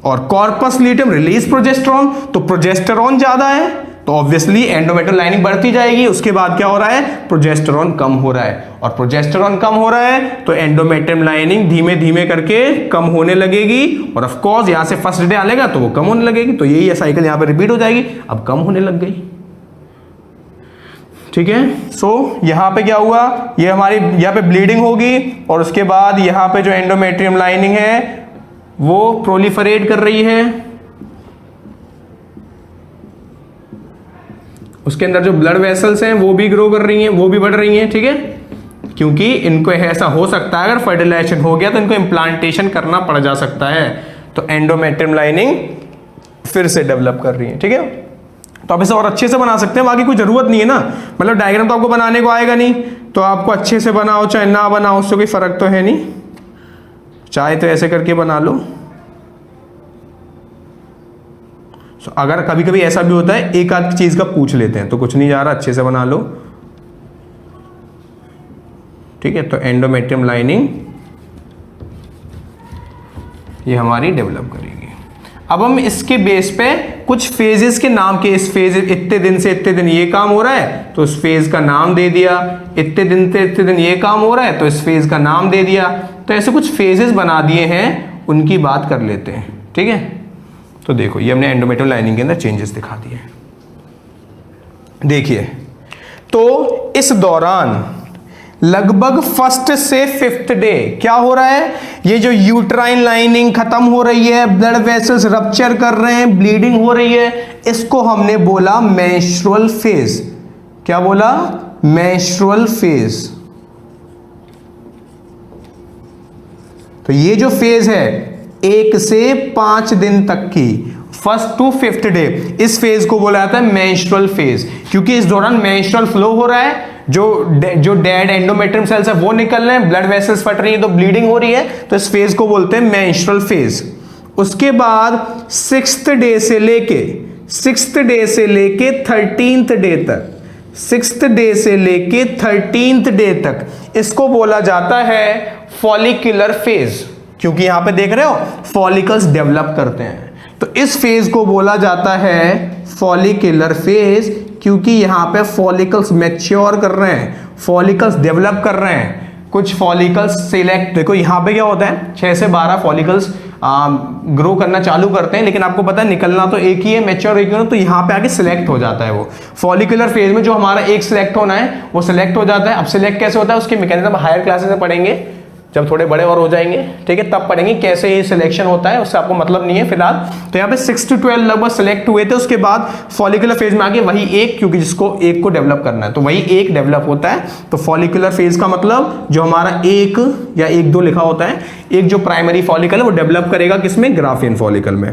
और कॉर्पस ल्यूटियम रिलीज प्रोजेस्टेरॉन। तो प्रोजेस्टेरॉन ज्यादा है तो ऑब्वियसली एंडोमेट्रियल लाइनिंग बढ़ती जाएगी। उसके बाद क्या हो रहा है, प्रोजेस्टेरॉन कम हो रहा है, और प्रोजेस्टेरॉन कम हो रहा है तो एंडोमेट्रियम लाइनिंग धीमे धीमे करके कम होने लगेगी, और ऑफ कोर्स यहां से फर्स्ट डे आएगा तो वो कम होने लगेगी। तो यही साइकिल यहां पे रिपीट हो जाएगी, अब कम होने लग गई, ठीक है। सो यहां पे क्या हुआ, ये हमारी यहां पे ब्लीडिंग होगी, और उसके बाद यहां पे जो एंडोमेट्रियम लाइनिंग है वो प्रोलिफरेट कर रही है, उसके अंदर जो ब्लड वेसल्स हैं वो भी ग्रो कर रही हैं, वो भी बढ़ रही हैं, ठीक है, क्योंकि इनको ऐसा हो सकता है अगर फर्टिलाइजेशन हो गया तो इनको इम्प्लांटेशन करना पड़ जा सकता है। तो एंडोमेट्रियम लाइनिंग फिर से डेवलप कर रही है, ठीक है। तो आप इसे और अच्छे से बना सकते हैं, बाकी कोई जरूरत नहीं है ना, मतलब डायग्राम तो आपको बनाने को आएगा नहीं, तो आपको अच्छे से बनाओ चाहे ना बनाओ उससे कोई फर्क तो है नहीं, चाहे तो ऐसे करके बना लो। अगर कभी कभी ऐसा भी होता है एक आध चीज का पूछ लेते हैं तो कुछ नहीं जा रहा, अच्छे से बना लो, ठीक है। तो एंडोमेट्रियम लाइनिंग ये हमारी डेवलप करेगी। अब हम इसके बेस पे कुछ फेजेस के नाम के, इस फेज इतने दिन से इतने दिन ये काम हो रहा है तो इस फेज का नाम दे दिया, इतने दिन से इतने दिन ये काम हो रहा है तो इस फेज का नाम दे दिया। तो ऐसे कुछ फेजेस बना दिए हैं, उनकी बात कर लेते हैं, ठीक है। तो देखो ये हमने एंडोमेट्रियम लाइनिंग के अंदर चेंजेस दिखा दिए, देखिए। तो इस दौरान लगभग 1st से 5th डे क्या हो रहा है, ये जो यूट्राइन लाइनिंग खत्म हो रही है, ब्लड वेसल्स रप्चर कर रहे हैं, ब्लीडिंग हो रही है, इसको हमने बोला मेंस्ट्रुअल फेज। क्या बोला, मेंस्ट्रुअल फेज। तो ये जो फेज है 1 से 5 दिन तक की, 1st to 5th डे, इस फेज को बोला जाता है मेंस्ट्रुअल फेज, क्योंकि इस दौरान मेंस्ट्रुअल फ्लो हो रहा है, जो डेड एंडोमेट्रियम सेल्स है वो निकल रहे हैं, ब्लड वेसल्स फट रही है तो ब्लीडिंग हो रही है, तो इस फेज को बोलते हैं मेंस्ट्रुअल फेज। उसके बाद 6th डे से लेके 13th डे तक, 6th डे से लेके 13th डे तक इसको बोला जाता है फॉलिकुलर फेज, क्योंकि यहां पे देख रहे हो फॉलिकल्स डेवलप करते हैं, तो इस फेज को बोला जाता है फॉलिकुलर फेज, क्योंकि यहां पे फॉलिकल्स मैच्योर कर रहे हैं, फॉलिकल्स डेवलप कर रहे हैं, कुछ फॉलिकल्स सिलेक्ट, देखो यहां पे क्या होता है 6 से 12 फॉलिकल्स ग्रो करना चालू करते हैं, लेकिन आपको पता है निकलना तो एक ही है, मैच्योर एक ही है, तो यहां पे आके सिलेक्ट हो जाता है वो फॉलिकुलर फेज में, जो हमारा एक सिलेक्ट होना है वो सिलेक्ट हो जाता है। अब सिलेक्ट कैसे होता है उसके मैकेनिज्म हायर क्लासेस में पढ़ेंगे, जब थोड़े बड़े और हो जाएंगे, ठीक है, तब पढ़ेंगे कैसे ये सिलेक्शन होता है, उससे आपको मतलब नहीं है फिलहाल। तो यहाँ पे 6 to 12 लगभग सिलेक्ट हुए थे, उसके बाद फॉलिकुलर फेज में आगे वही एक, क्योंकि जिसको एक को डेवलप करना है तो वही एक डेवलप होता है। तो फॉलिकुलर फेज का मतलब जो हमारा एक या एक दो लिखा होता है, एक जो प्राइमरी फॉलिकल है वो डेवलप करेगा किसमें, ग्राफियन फॉलिकल में।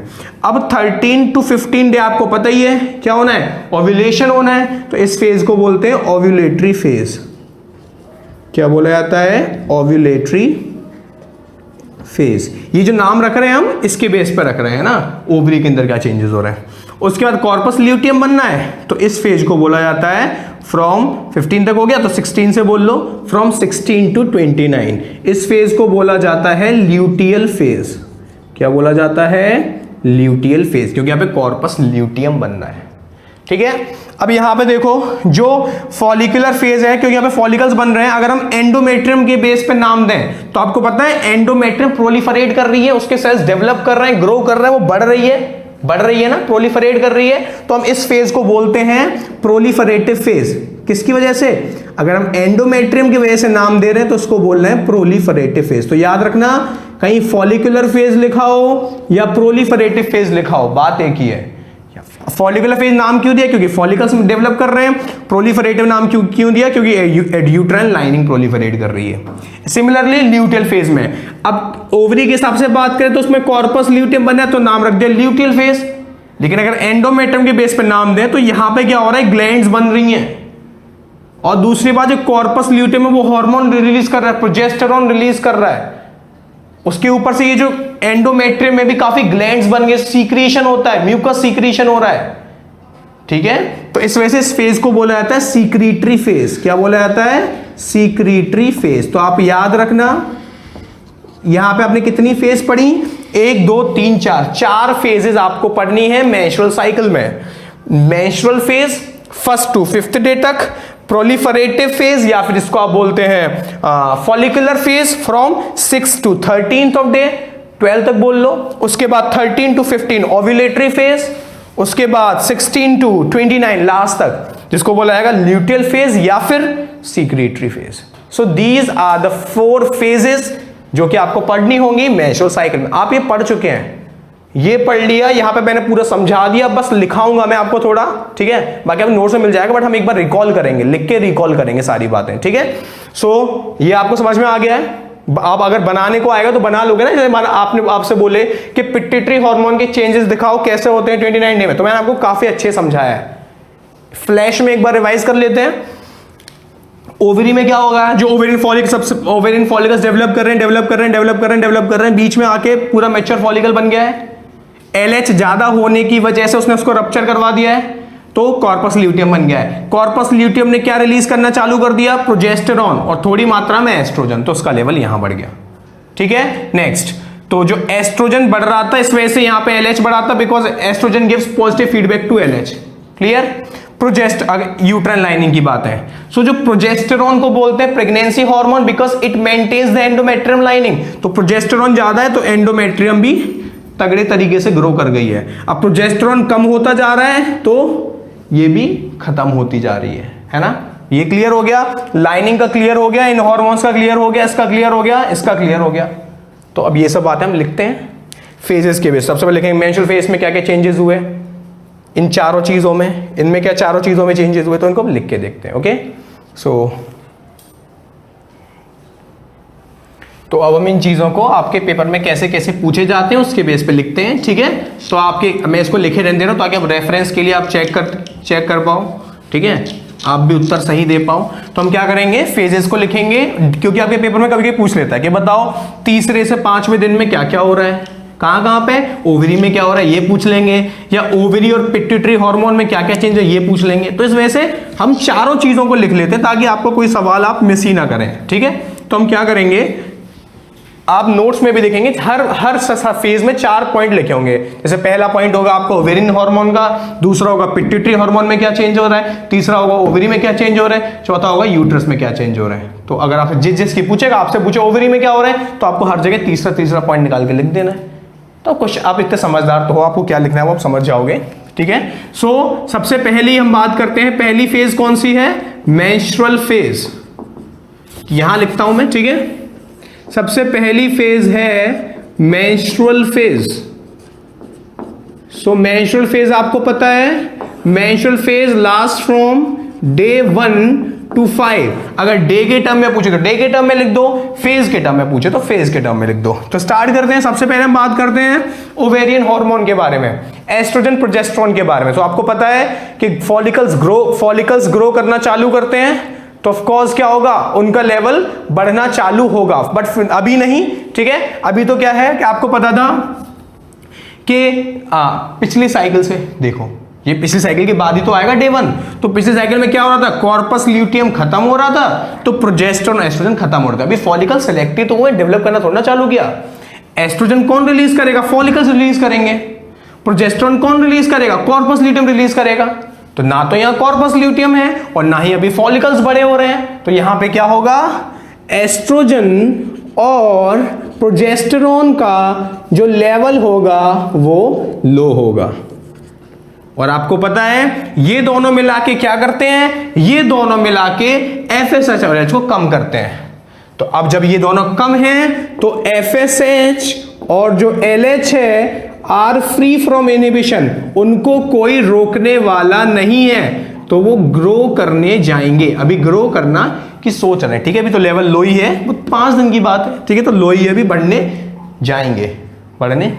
अब 13 to 15 डे आपको पता ही है क्या होना है, ओव्यूलेशन होना है। तो इस फेज को बोलते हैं ओव्यूलेटरी फेज। क्या बोला जाता है, ओव्यूलेटरी फेज। ये जो नाम रख रहे हैं हम इसके बेस पर रख रहे हैं ना, ओवरी के अंदर क्या चेंजेस हो रहे हैं। उसके बाद कॉर्पस ल्यूटियम बनना है, तो इस फेज को बोला जाता है फ्रॉम 15 तक हो गया तो 16 से बोल लो, फ्रॉम 16 to 29 इस फेज को बोला जाता है ल्यूटियल फेज। क्या बोला जाता है, ल्यूटियल फेज, क्योंकि यहां पे कॉर्पस ल्यूटियम बनना है, ठीक है। अब यहां पे देखो जो फॉलिकुलर फेज है, क्योंकि यहां पे फॉलिकल्स बन रहे हैं, अगर हम एंडोमेट्रियम के बेस पे नाम दें तो आपको पता है एंडोमेट्रियम प्रोलिफरेट कर रही है, उसके सेल्स डेवलप कर रहे हैं, ग्रो कर रहे हैं, वो बढ़ रही है ना, प्रोलिफरेट कर रही है। तो हम इस फेज को बोलते हैं प्रोलिफरेटिव फेज। किसकी वजह से, अगर हम एंडोमेट्रियम की वजह से नाम दे रहे हैं तो उसको बोल रहे हैं प्रोलिफरेटिव फेज। तो याद रखना, कहीं फॉलिकुलर फेज लिखा हो या प्रोलिफरेटिव फेज लिखा हो, बात एक ही है। फॉलिकुलर फेज नाम क्यों दिया, क्योंकि फॉलिकल्स डेवलप कर रहे हैं। प्रोलिफरेटिव नाम क्यों दिया, क्योंकि यूट्राइन लाइनिंग प्रोलिफरेट कर रही है। सिमिलरली ल्यूटियल फेज में, अब ओवरी के हिसाब से बात करें तो उसमें कॉर्पस ल्यूटियम बना है तो नाम रख दिया ल्यूटियल फेज। लेकिन अगर एंडोमेट्रियम के बेस पे नाम दें तो यहां पे क्या हो रहा है, ग्लैंड्स बन रही हैं। और दूसरी बात, जो कॉर्पस ल्यूटियम है वो हार्मोन रिलीज कर रहा है, प्रोजेस्टेरॉन रिलीज कर रहा है। उसके ऊपर से ये जो एंडोमेट्रियम में भी काफी ग्लैंड्स बन गए, सीक्रीशन होता है, म्यूकस सीक्रीशन हो रहा है, ठीक है। तो इस वजह से इस फेज को बोला जाता है सीक्रीटरी फेज। क्या बोला जाता है, सीक्रीटरी फेज। तो आप याद रखना, यहां पे आपने कितनी फेज पढ़ी, 1 2 3 4 फेजेस आपको पढ़नी है मेंस्ट्रुअल साइकिल में। Menstrual phase 1st to 5th day तक, प्रोलिफरेटिव फेज या फिर इसको आप बोलते हैं follicular phase from 6 to 13th of day, 12 तक बोल लो। उसके बाद 13 to 15 ओव्यूलेटरी फेज, उसके बाद 16 to 29 लास्ट तक, जिसको बोला जाएगा ल्यूटियल फेज या फिर secretory phase. So these are the 4 phases जो कि आपको पढ़नी होंगी मेंस्ट्रुअल साइकिल में। आप ये पढ़ चुके हैं, ये पढ़ लिया, यहां पे मैंने पूरा समझा दिया, बस लिखाऊंगा मैं आपको थोड़ा, ठीक है। बाकी आपको नोट्स में मिल जाएगा, बट हम एक बार रिकॉल करेंगे, लिख के रिकॉल करेंगे सारी बातें, ठीक है। सो ये आपको समझ में आ गया है। आप अगर बनाने को आएगा तो बना लोगे ना, जैसे आपने आपसे बोले कि पिट्यूटरी हार्मोन के चेंजेस दिखाओ कैसे होते हैं 29 डे में, तो मैंने आपको काफी अच्छे समझाया है। फ्लैश में एक बार रिवाइज कर लेते हैं। ओवरी में क्या होगा, जो ओवेरियन फॉलिकल्स डेवलप कर रहे हैं, बीच में आके पूरा मैच्योर फॉलिकल बन गया है। LH ज्यादा होने की वजह से उसने उसको रप्चर करवा दिया है, तो कॉर्पस ल्यूटियम बन गया है। कॉर्पस ल्यूटियम ने क्या रिलीज करना चालू कर दिया, प्रोजेस्टेरॉन और थोड़ी मात्रा में एस्ट्रोजन, तो उसका लेवल यहां बढ़ गया, ठीक है। नेक्स्ट, तो जो एस्ट्रोजन बढ़ रहा था इस वजह से यहां पे LH बढ़ा था, because estrogen gives positive feedback to LH। Clear. Uterine lining की बात है, सो जो प्रोजेस्टेरॉन को बोलते हैं pregnancy hormone, because it maintains the endometrium lining. तो प्रोजेस्टेरॉन ज्यादा है तो एंडोमेट्रियम भी तगड़े तरीके से ग्रो कर गई है। अब प्रोजेस्टेरॉन कम होता जा रहा है तो ये भी खत्म होती जा रही है ना। ये क्लियर हो गया, लाइनिंग का क्लियर हो गया, इन हार्मोन्स का क्लियर हो गया, इसका क्लियर हो गया, इसका क्लियर हो गया। तो अब ये सब बातें हम लिखते हैं फेजेस के बेस। सबसे पहले लिखेंगे मेंस्ट्रुअल फेज में क्या क्या चेंजेस हुए इन चारों चीजों में, इनमें क्या चारों चीजों में चेंजेस हुए, तो इनको लिख के देखते हैं। ओके, सो तो अब हम इन चीजों को आपके पेपर में कैसे कैसे पूछे जाते हैं उसके बेस पे लिखते हैं, ठीक है। तो आपके, मैं इसको लिखे रहने दे रहा हूं ताकि आप रेफरेंस के लिए आप चेक कर पाओ, ठीक है, आप भी उत्तर सही दे पाओ। तो हम क्या करेंगे, फेजेस को लिखेंगे, क्योंकि आपके पेपर में कभी कभी पूछ लेता है कि बताओ तीसरे से 5वें दिन में क्या क्या हो रहा है, कहां कहां पे, ओवरी में क्या हो रहा है ये पूछ लेंगे, या ओवरी और पिट्यूटरी हार्मोन में क्या क्या चेंज है ये पूछ लेंगे। तो इस वजह से हम चारों चीजों को लिख लेते हैं ताकि आपको कोई सवाल आप मिस ही ना करें, ठीक है। तो हम क्या करेंगे, आप नोट्स में भी देखेंगे हर फेज में 4 पॉइंट लिखे होंगे। जैसे पहला पॉइंट होगा आपको ओवेरियन हार्मोन का, दूसरा होगा पिट्यूटरी हार्मोन में क्या चेंज हो रहा है, तीसरा होगा ओवरी में क्या चेंज हो रहा है, चौथा होगा यूट्रस में क्या चेंज हो रहा है। तो अगर आप जिसकी पूछेगा, आपसे पूछे ओवरी में क्या हो रहा है, तो आपको हर जगह तीसरा पॉइंट निकाल के लिख देना है। तो कुछ आप इतने समझदार तो हो, आपको क्या लिखना है वो आप समझ जाओगे, ठीक है। सो सबसे पहली हम बात करते हैं, पहली फेज कौन सी है, मेंस्ट्रुअल फेज। यहां लिखता हूं मैं, ठीक है। सबसे पहली फेज है मेंस्ट्रुअल फेज। सो मेंस्ट्रुअल फेज आपको पता है, menstrual phase last from day 1 to 5। अगर डे के टर्म में पूछे तो डे के टर्म में लिख दो, फेज के टर्म में पूछे तो फेज के टर्म में लिख दो। तो स्टार्ट करते हैं। सबसे पहले हम बात करते हैं ओवेरियन हार्मोन के बारे में, एस्ट्रोजन प्रोजेस्टेरोन के बारे में। तो आपको पता है कि फॉलिकल्स ग्रो करना चालू करते हैं तो ऑफ कोर्स क्या होगा, उनका लेवल बढ़ना चालू होगा, बट अभी नहीं, ठीक है। अभी तो क्या है कि आपको पता था कि पिछली साइकिल से देखो, ये पिछली साइकिल के बाद ही तो आएगा डे 1। तो पिछली साइकिल में क्या हो रहा था, कॉर्पस ल्यूटियम खत्म हो रहा था, तो प्रोजेस्टेरोन एस्ट्रोजन खत्म हो रहा था। अभी फॉलिकल सेलेक्टिव तो हुए, डेवलप करना थोड़ा चालू किया। एस्ट्रोजन कौन रिलीज करेगा, फॉलिकल्स रिलीज करेंगे। प्रोजेस्टेरोन कौन रिलीज करेगा, कॉर्पस ल्यूटियम रिलीज करेगा। तो ना तो यहां कॉर्पस ल्यूटियम है और ना ही अभी फॉलिकल्स बड़े हो रहे हैं, तो यहां पे क्या होगा, एस्ट्रोजन और प्रोजेस्टेरोन का जो लेवल होगा वो लो होगा। और आपको पता है ये दोनों मिला के क्या करते हैं, ये दोनों मिला के FSH और LH को कम करते हैं। तो अब जब ये दोनों कम हैं तो FSH और जो LH है आर फ्री फ्रॉम इनहिबिशन, उनको कोई रोकने वाला नहीं है, तो वो ग्रो करने जाएंगे। अभी ग्रो करना की सोच रहे हैं, ठीक है। अभी तो लेवल लो ही है, वो 5 दिन की बात है, ठीक है। तो लो ही है, अभी बढ़ने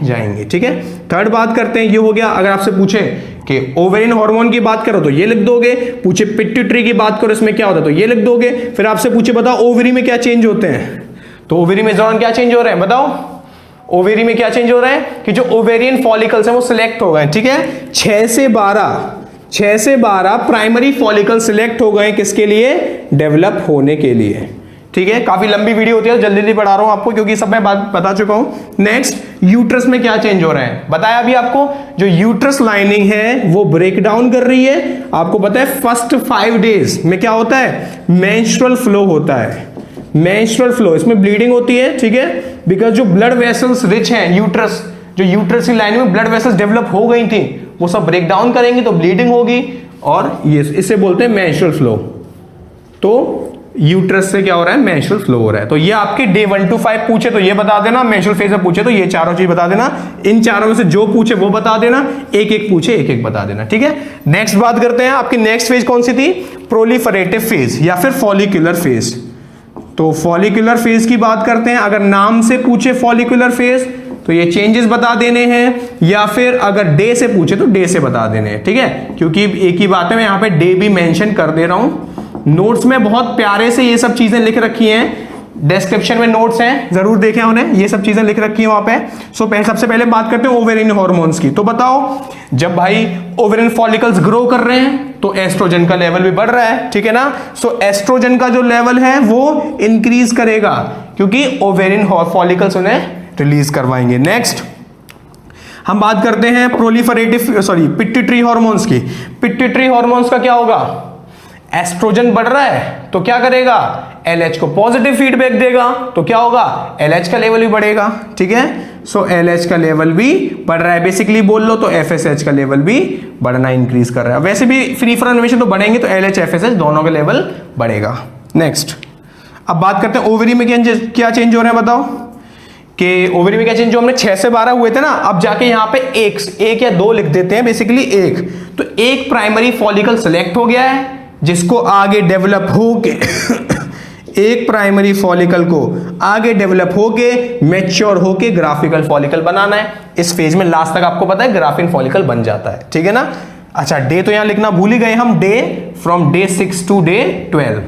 जाएंगे, ठीक है। थर्ड बात करते हैं, ये हो गया। अगर आपसे पूछे कि ओवेरियन हार्मोन की बात करो तो ये लिख दोगे, पूछे पिट्यूटरी की बात करो इसमें क्या होता है तो ये लिख दोगे। फिर आपसे पूछे बताओ ओवरी में क्या चेंज होते हैं, तो ओवरी में जॉन क्या चेंज हो रहे हैं, बताओ ओवेरी में क्या चेंज हो रहा है कि जो ओवेरियन फॉलिकल्स हैं वो सिलेक्ट हो गए, ठीक है। 6 से 12 प्राइमरी फॉलिकल सिलेक्ट हो गए, किसके लिए, डेवलप होने के लिए, ठीक है। काफी लंबी वीडियो होती है, जल्दी जल्दी पढ़ा रहा हूं आपको क्योंकि सब मैं बात बता चुका हूं। नेक्स्ट, यूट्रस में क्या चेंज हो रहे हैं, बताया अभी आपको, जो यूट्रस लाइनिंग है वो ब्रेक डाउन कर रही है। आपको पता है फर्स्ट 5 डेज में क्या होता है, मेंस्ट्रुअल फ्लो होता है, मेंस्ट्रुअल फ्लो, इसमें ब्लीडिंग होती है, ठीक है। बिकॉज जो ब्लड वेसल्स रिच हैं, यूट्रस, जो यूट्रस की लाइनिंग में ब्लड वेसल्स डेवलप हो गई थी, वो सब ब्रेक डाउन करेंगी तो ब्लीडिंग होगी, और ये इसे बोलते हैं मेंस्ट्रुअल फ्लो। तो यूट्रस से क्या हो रहा है, मेंस्ट्रुअल फ्लो हो रहा है। तो ये आपके डे 1 to 5 पूछे तो ये बता देना, मेंस्ट्रुअल फेज में पूछे तो ये चारों चीज बता देना, इन चारों में से जो पूछे वो बता देना, एक एक पूछे एक एक बता देना, ठीक है। नेक्स्ट बात करते हैं, आपकी नेक्स्ट फेज कौन सी थी, प्रोलिफरेटिव फेज या फिर फॉलिकुलर फेज। तो फॉलिकुलर फेज की बात करते हैं। अगर नाम से पूछे फॉलिकुलर फेज तो ये चेंजेस बता देने हैं, या फिर अगर डे से पूछे तो डे से बता देने हैं, ठीक है। क्योंकि एक ही बात है, मैं यहां पे डे भी मेंशन कर दे रहा हूं। नोट्स में बहुत प्यारे से ये सब चीजें लिख रखी हैं, डिस्क्रिप्शन में नोट्स हैं, जरूर देखें उन्हें, ये सब चीजें लिख रखी हैं वहां पे। सबसे पहले बात करते हैं ओवेरियन हार्मोन्स की। तो बताओ, जब भाई ओवेरियन फॉलिकल्स ग्रो कर रहे हैं तो एस्ट्रोजन का लेवल भी बढ़ रहा है, ठीक है ना। सो एस्ट्रोजन का जो लेवल है वो इंक्रीज करेगा क्योंकि ओवेरियन फॉलिकल्स उन्हें रिलीज करवाएंगे। नेक्स्ट हम बात करते हैं पिट्यूटरी हार्मोन्स की। पिट्यूटरी हार्मोन्स का क्या होगा, एस्ट्रोजन बढ़ रहा है तो क्या करेगा, LH को पॉजिटिव फीडबैक देगा, तो क्या होगा, LH का लेवल भी बढ़ेगा, ठीक है। सो LH का लेवल भी बढ़ रहा है, बेसिकली बोल लो तो FSH का लेवल भी बढ़ना इंक्रीज कर रहा है। वैसे भी फ्री फ्रॉम इन्फेक्शन तो बढ़ेंगे तो LH FSH दोनों का लेवल बढ़ेगा। नेक्स्ट अब बात करते हैं ओवरी में क्या चेंज हो रहे हैं, बताओ कि ओवरी में क्या चेंज हो, हमने 6 से 12 हुए थे ना, अब जाके यहां पे एक या दो लिख देते हैं, बेसिकली एक। तो एक प्राइमरी फॉलिकल सिलेक्ट हो गया है जिसको आगे डेवलप होके एक प्राइमरी फॉलिकल को आगे डेवलप होके मैच्योर होके ग्राफिकल फॉलिकल बनाना है। इस फेज में लास्ट तक आपको पता है ग्राफिन फॉलिकल बन जाता है, ठीक है ना। अच्छा, डे तो यहां लिखना भूल ही गए हम, day from day 6 to day 12,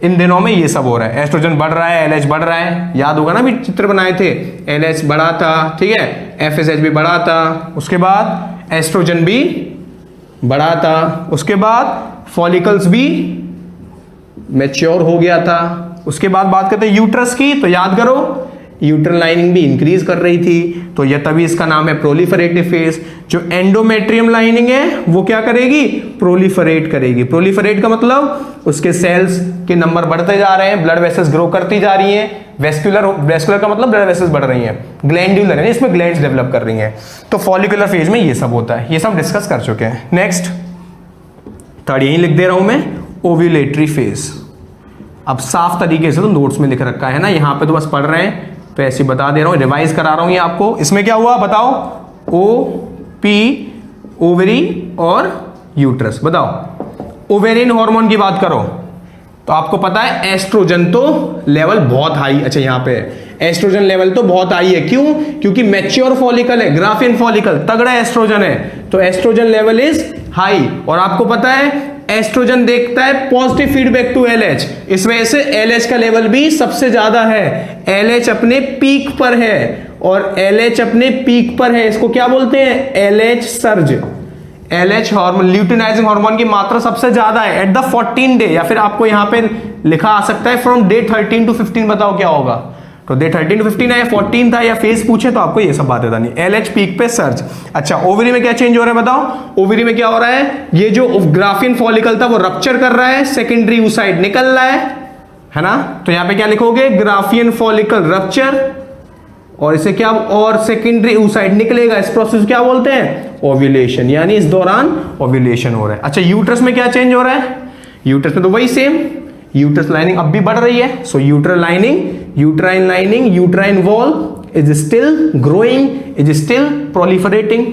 इन दिनों में ये सब हो रहा है। एस्ट्रोजन बढ़ रहा है, LH बढ़ रहा है, याद होगा ना भी चित्र बनाए थे, LH बढ़ा था, ठीक है, FSH भी बढ़ा था, उसके बाद एस्ट्रोजन भी बढ़ा था, उसके बाद फॉलिकल्स भी मैच्योर हो गया था। उसके बाद बात करते हैं यूट्रस की, तो याद करो यूट्रल लाइनिंग भी इंक्रीज कर रही थी, तो यह तभी इसका नाम है प्रोलिफरेटिव फेज। जो एंडोमेट्रियम लाइनिंग है वो क्या करेगी, प्रोलिफरेट करेगी। प्रोलिफरेट का मतलब उसके सेल्स के नंबर बढ़ते जा रहे हैं, ब्लड वेसल्स ग्रो करती जा रही हैं, वेस्कुलर का मतलब ब्लड वेसल्स बढ़ रही हैं, ग्लैंडुलर है इसमें ग्लैंड्स डेवलप कर रही हैं। तो फॉलिकुलर फेज में ये सब होता है, ये सब डिस्कस कर चुके हैं। नेक्स्ट थर्ड यहीं लिख दे रहा हूं मैं, ओव्यूलेटरी फेज। अब साफ तरीके से तो नोट्स में लिख रखा है ना, यहाँ पे तो बस पढ़ रहे हैं, तो ऐसे बता दे रहा हूँ, रिवाइज करा रहा हूँ ये आपको। इसमें क्या हुआ बताओ, ओ पी ओवरी और यूट्रस। बताओ ओवेरियन हार्मोन की बात करो तो आपको पता है एस्ट्रोजन तो लेवल बहुत हाई, अच्छा यहाँ पे एस्ट्रोजन लेवल तो बहुत हाई है, क्यों? क्योंकि मैच्योर फॉलिकल है, ग्राफिन फॉलिकल, तगड़ा एस्ट्रोजन है, तो एस्ट्रोजन लेवल इज हाई। और आपको पता है एस्ट्रोजन देखता है पॉजिटिव फीडबैक टू एलएच, इस वजह से एलएच का लेवल भी सबसे ज्यादा है, एलएच अपने पीक पर है, और एलएच अपने पीक पर है, इसको क्या बोलते हैं? LH surge. LH hormone, luteinizing hormone की मात्रा सबसे ज्यादा है एट द 14 डे, या फिर आपको यहां पे लिखा आ सकता है फ्रॉम डे 13 to 15, बताओ क्या होगा? तो डे 13 to 15 है या 14 था या फेज पूछे तो आपको ये सब बातें बतानी। एलएच पीक पे सर्ज। अच्छा ओवरी में क्या चेंज हो रहा है बताओ? ओवरी में क्या हो रहा है? ये जो ग्राफिन फॉलिकल था वो रप्चर कर रहा है, सेकेंडरी oocyte निकल रहा है ना? तो यहां पे क्या लिखोगे? ग्राफियन फॉलिकल रप्चर, और इसे क्या, और सेकेंडरी oocyte निकलेगा, इस प्रोसेस क्या बोलते हैं? ओव्यूलेशन, यानी इस दौरान ओव्यूलेशन हो रहा है। अच्छा यूट्रस में क्या चेंज हो रहा है? यूट्रस में तो वही सेम, यूट्रस लाइनिंग अब भी बढ़ रही है, so uterine lining, uterine lining, uterine wall is still growing, is still proliferating,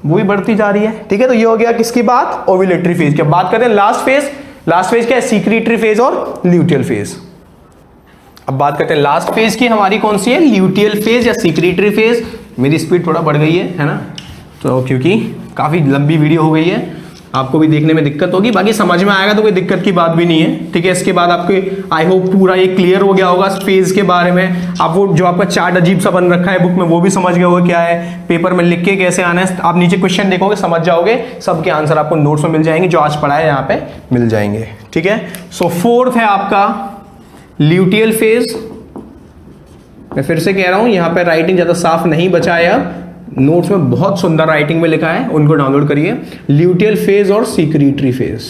वो भी बढ़ती जा रही है। ठीक है, तो ये हो गया किसकी बात? ओव्यूलेटरी फेज की। बात करते हैं लास्ट फेज। लास्ट फेज क्या है? सीक्रेटरी फेज और ल्यूटियल फेज। अब बात करते हैं लास्ट फेज की, हमारी कौन सी है? ल्यूटियल फेज या सीक्रेटरी फेज। मेरी स्पीड थोड़ा बढ़ गई है ना, तो क्योंकि काफी लंबी वीडियो हो गई है, आपको भी देखने में दिक्कत होगी, बाकी समझ में आएगा तो कोई दिक्कत की बात भी नहीं है। ठीक है, इसके बाद आपके आई होप पूरा ये क्लियर हो गया होगा फेज के बारे में। आप वो जो आपका चार्ट अजीब सा बन रखा है बुक में वो भी समझ गए होगा क्या है, पेपर में लिख के कैसे आना है। आप नीचे क्वेश्चन देखोगे समझ जाओगे, सबके आंसर आपको नोट्स में मिल जाएंगे, जो आज पढ़ा है यहाँ पे मिल जाएंगे। ठीक है, सो फोर्थ है आपका ल्यूटियल फेज। मैं फिर से कह रहा हूं, यहां पे राइटिंग ज्यादा साफ नहीं बचा है, अब नोट्स में बहुत सुंदर राइटिंग में लिखा है, उनको डाउनलोड करिए। ल्यूटियल फेज और सीक्रेटरी फेज।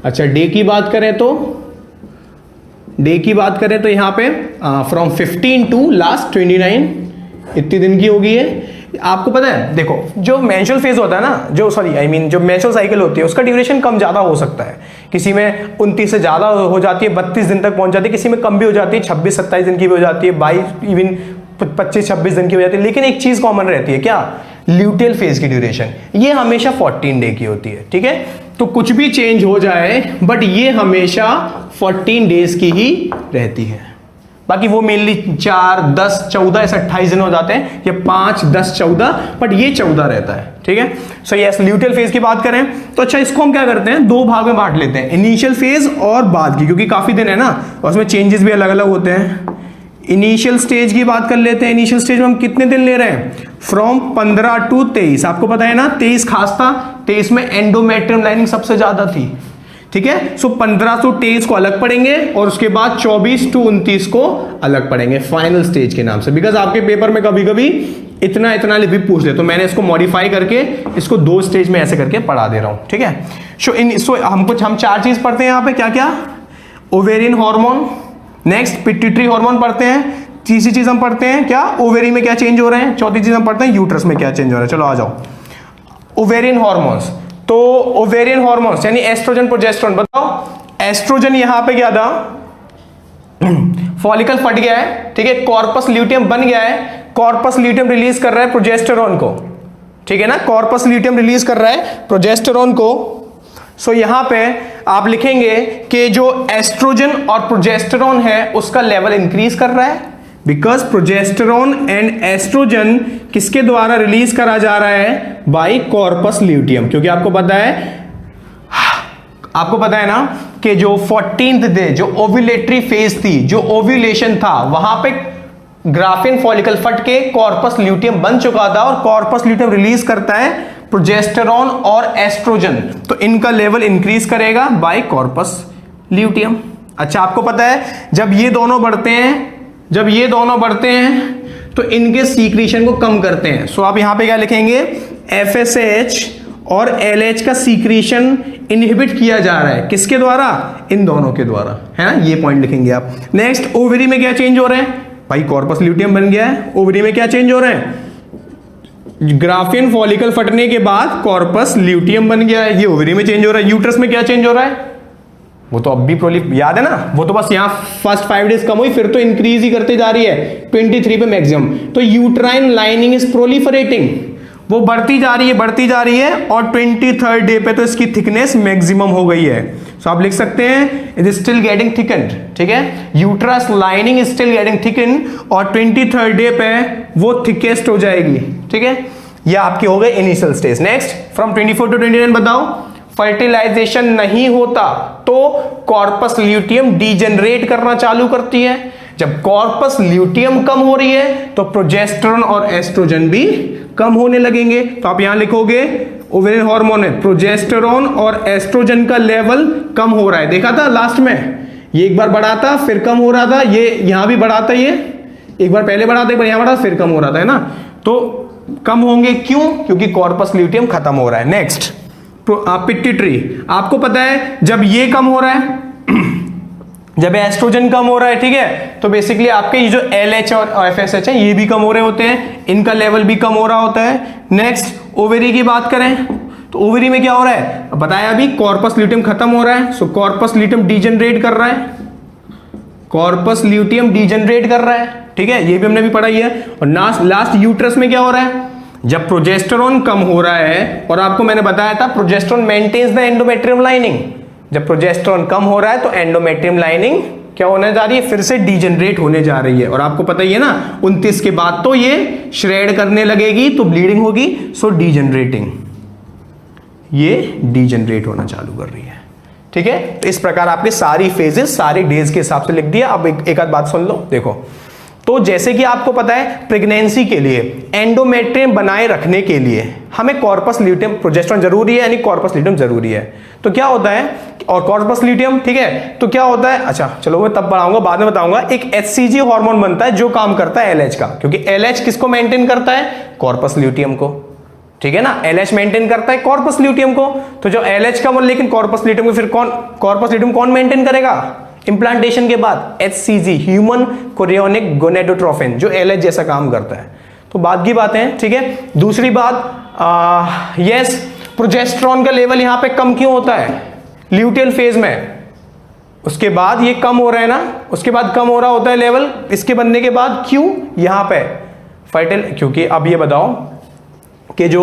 अच्छा डे की बात करें तो, डे की बात करें तो यहां पे फ्रॉम 15 टू लास्ट 29 इतनी दिन की होगी है। आपको पता है देखो, जो मेंस्ट्रुअल फेज होता है ना, जो जो मेंस्ट्रुअल साइकिल होती है उसका ड्यूरेशन कम ज्यादा हो सकता है, किसी में 29 से ज्यादा हो जाती है, 32 दिन तक पहुंच जाती है, किसी में कम भी हो जाती है, 26-27 दिन की भी हो जाती है, 22 इवन 25-26 दिन की हो जाती है। लेकिन एक चीज कॉमन रहती है, क्या? ल्यूटियल फेज की ड्यूरेशन ये हमेशा 14 डे की होती है। ठीक है, तो कुछ भी चेंज हो जाए बट ये हमेशा 14 डेज की ही रहती है। बाकी वो मेनली 4, 10, 14 ऐसे 28 दिन हो जाते हैं, ये 5, 10, 14, बट ये 14 रहता है। ठीक है, सो यस ल्यूटियल फेज की बात करें तो अच्छा इसको हम क्या करते हैं, दो भाग में बांट लेते हैं, इनिशियल फेज और बाद की, क्योंकि काफी दिन है ना और उसमें चेंजेस भी अलग अलग होते हैं। इनिशियल स्टेज की बात कर लेते हैं। इनिशियल स्टेज में हम कितने दिन ले रहे हैं? From 15 to 23। आपको पता है ना 23 खास था, 23 में एंडोमेट्रियम लाइनिंग सबसे ज्यादा थी। ठीक है, सो 15 से 23 को अलग पढ़ेंगे और उसके बाद 24 टू 29 को अलग पढ़ेंगे फाइनल स्टेज के नाम से, बिकॉज आपके पेपर में कभी कभी इतना इतना भी पूछ ले, तो मैंने इसको मॉडिफाई करके इसको 2 स्टेज में ऐसे करके पढ़ा दे रहा हूं। ठीक है, सो हम 4 चीज पढ़ते हैं यहाँ पे, क्या क्या? Ovarian hormone, next pituitary hormone पढ़ते हैं, तीसरी चीज हम पढ़ते हैं क्या? ओवेरी में क्या चेंज हो रहे हैं, चौथी चीज हम पढ़ते हैं यूट्रस में क्या चेंज हो रहा है। चलो आ जाओ, ओवेरियन हार्मोन्स। तो ओवेरियन हार्मोन्स यानी एस्ट्रोजन प्रोजेस्टेरोन। बताओ एस्ट्रोजन यहां पे क्या था? फॉलिकल फट गया है, ठीक है, कॉर्पस ल्यूटियम बन गया है, कॉर्पस ल्यूटियम रिलीज कर रहा है प्रोजेस्टेरोन को। ठीक है ना, कॉर्पस ल्यूटियम रिलीज कर रहा है प्रोजेस्टेरोन को। सो यहां पे आप लिखेंगे कि जो एस्ट्रोजन और प्रोजेस्टेरोन है उसका लेवल इंक्रीज कर रहा है, बिकॉज प्रोजेस्टेरोन एंड एस्ट्रोजन किसके द्वारा रिलीज करा जा रहा है? By corpus luteum. क्योंकि आपको पता है ना कि जो 14th डे जो ओव्यूलेटरी फेज थी, जो ओव्यूलेशन था, वहां पे ग्राफिन फॉलिकल फट के कॉर्पस ल्यूटियम बन चुका था, और कॉर्पस ल्यूटियम रिलीज करता है प्रोजेस्टेरोन और एस्ट्रोजन, तो इनका लेवल इंक्रीज करेगा बाय कॉर्पस ल्यूटियम। अच्छा आपको पता है जब ये दोनों बढ़ते हैं तो इनके सीक्रेशन को कम करते हैं। सो आप यहां पे क्या लिखेंगे? FSH और LH का सीक्रेशन इनहिबिट किया जा रहा है, किसके द्वारा? इन दोनों के द्वारा, है ना, ये पॉइंट लिखेंगे आप। नेक्स्ट ओवरी में क्या चेंज हो रहे हैं? भाई कॉर्पस ल्यूटियम बन गया है, ओवरी में क्या चेंज हो रहे हैं? ग्राफिन फॉलिकल फटने के बाद कॉर्पस ल्यूटियम बन गया है, ये ओवरी में चेंज हो रहा है। यूट्रस में क्या चेंज हो रहा है? वो तो अब भी याद है ना, वो तो बस यहाँ फर्स्ट 5 डेज कम हुई, फिर तो इंक्रीज ही करते जा रही है 23 पे मैक्सिमम। तो यूट्राइन लाइनिंग इज प्रोलिफरेटिंग, वो बढ़ती जा रही है और 23rd डे पे तो इसकी थिकनेस मैक्सिमम हो गई है। सो आप लिख सकते हैं it is still getting thickened, ठीक है, uterus lining is still getting thickened और 23rd डे पे वो थिकेस्ट हो जाएगी, ठीक है। ये आपके हो गए initial stage. Next from 24 to 29 बताओ, फर्टिलाइजेशन नहीं होता तो कॉर्पस ल्यूटियम डीजनरेट करना चालू करती है। जब कॉर्पस ल्यूटियम कम हो रही है तो प्रोजेस्टेरोन और एस्ट्रोजन भी कम होने लगेंगे। तो आप यहां लिखोगे ओवेरियन हार्मोन है, प्रोजेस्टेरोन और एस्ट्रोजन का लेवल कम हो रहा है। देखा था लास्ट में, ये एक बार बढ़ा था फिर कम हो रहा था, ये यहां भी बढ़ा था, ये एक बार पहले बढ़ा था, एक बार यहां बढ़ा फिर कम हो रहा था, है ना। तो कम होंगे क्यों? क्योंकि कॉर्पस ल्यूटियम खत्म हो रहा है। नेक्स्ट पिट्यूटरी, आपको पता है जब ये कम हो रहा है, जब एस्ट्रोजन कम हो रहा है, ठीक है, तो बेसिकली आपके ये जो LH और FSH है ये भी कम हो रहे होते हैं, इनका लेवल भी कम हो रहा होता है। नेक्स्ट ओवेरी की बात करें तो ओवेरी में क्या हो रहा है, बताया अभी, कॉर्पस ल्यूटियम खत्म हो रहा है, सो कॉर्पस ल्यूटियम डीजनरेट कर रहा है, कॉर्पस ल्यूटियम डीजनरेट कर रहा है, ठीक है, ये भी हमने भी पढ़ा ही है। और लास्ट यूट्रस में क्या हो रहा है, जब प्रोजेस्टेरोन कम हो रहा है, और आपको मैंने बताया था progesterone maintains the endometrium lining, जब प्रोजेस्टेरोन कम हो रहा है तो एंडोमेट्रियम लाइनिंग क्या होने जा रही है, फिर से डीजनरेट होने जा रही है। और आपको पता ही है ना 29 के बाद तो ये श्रेड करने लगेगी तो ब्लीडिंग होगी, सो डीजनरेटिंग, ये डीजनरेट होना चालू कर रही है, ठीक है। तो इस प्रकार आपके सारी फेजेस सारे डेज के हिसाब से लिख दिया। अब एक आध बात सुन लो, देखो, तो जैसे कि आपको पता है प्रेगनेंसी के लिए एंडोमेट्रियम बनाए रखने के लिए हमें कॉर्पस ल्यूटियम, प्रोजेस्टेरोन जरूरी है, यानी कॉर्पस ल्यूटियम जरूरी है। तो क्या होता है, और कॉर्पस ल्यूटियम, ठीक है, तो क्या होता है, अच्छा चलो मैं तब बढ़ाऊंगा, बाद में बताऊंगा। एक HCG हार्मोन बनता है जो काम करता है LH का, क्योंकि LH किसको मेंटेन करता है, कॉर्पस ल्यूटियम को, ठीक है ना, LH मेंटेन करता है कॉर्पस ल्यूटियम को। तो जो LH का, लेकिन कॉर्पस ल्यूटियम को फिर कॉर्पस ल्यूटियम कौन मेंटेन करेगा इंप्लांटेशन के बाद, HCG, ह्यूमन कोरियोनिक गोनेडोट्रोफिन, जो LH जैसा काम करता है। तो बाद की बातें हैं, ठीक है। दूसरी बात, यस, प्रोजेस्टेरोन का लेवल यहां पे कम क्यों होता है ल्यूटियल फेज में, उसके बाद ये कम हो रहा है ना, उसके बाद कम हो रहा होता है लेवल इसके बनने के बाद, क्यों यहां पे फर्टिल, क्योंकि अब ये बताओ कि जो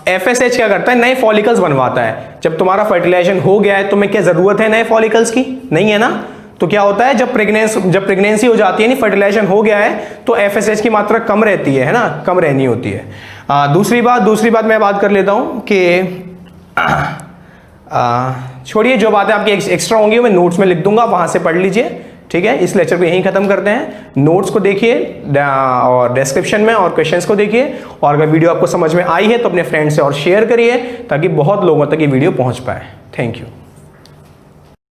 FSH क्या करता है, नए फॉलिकल्स बनवाता है। जब तुम्हारा फर्टिलाइजेशन हो गया है तो मैं क्या जरूरत है नए फॉलिकल्स की, नहीं है ना। तो क्या होता है, जब प्रेगनेंसी हो जाती है, नहीं फर्टिलाइजेशन हो गया है, तो FSH की मात्रा कम रहती है ना, कम रहनी होती है। दूसरी बात मैं बात कर लेता हूं कि छोड़िए, जो बातें आपकी एक्स्ट्रा होंगी मैं नोट्स में लिख दूंगा, वहां से पढ़ लीजिए, ठीक है। इस लेक्चर को यहीं खत्म करते हैं। नोट्स को देखिए और डिस्क्रिप्शन में, और क्वेश्चंस को देखिए, और अगर वीडियो आपको समझ में आई है तो अपने फ्रेंड से और शेयर करिए ताकि बहुत लोगों तक ये वीडियो पहुंच पाए। Thank you.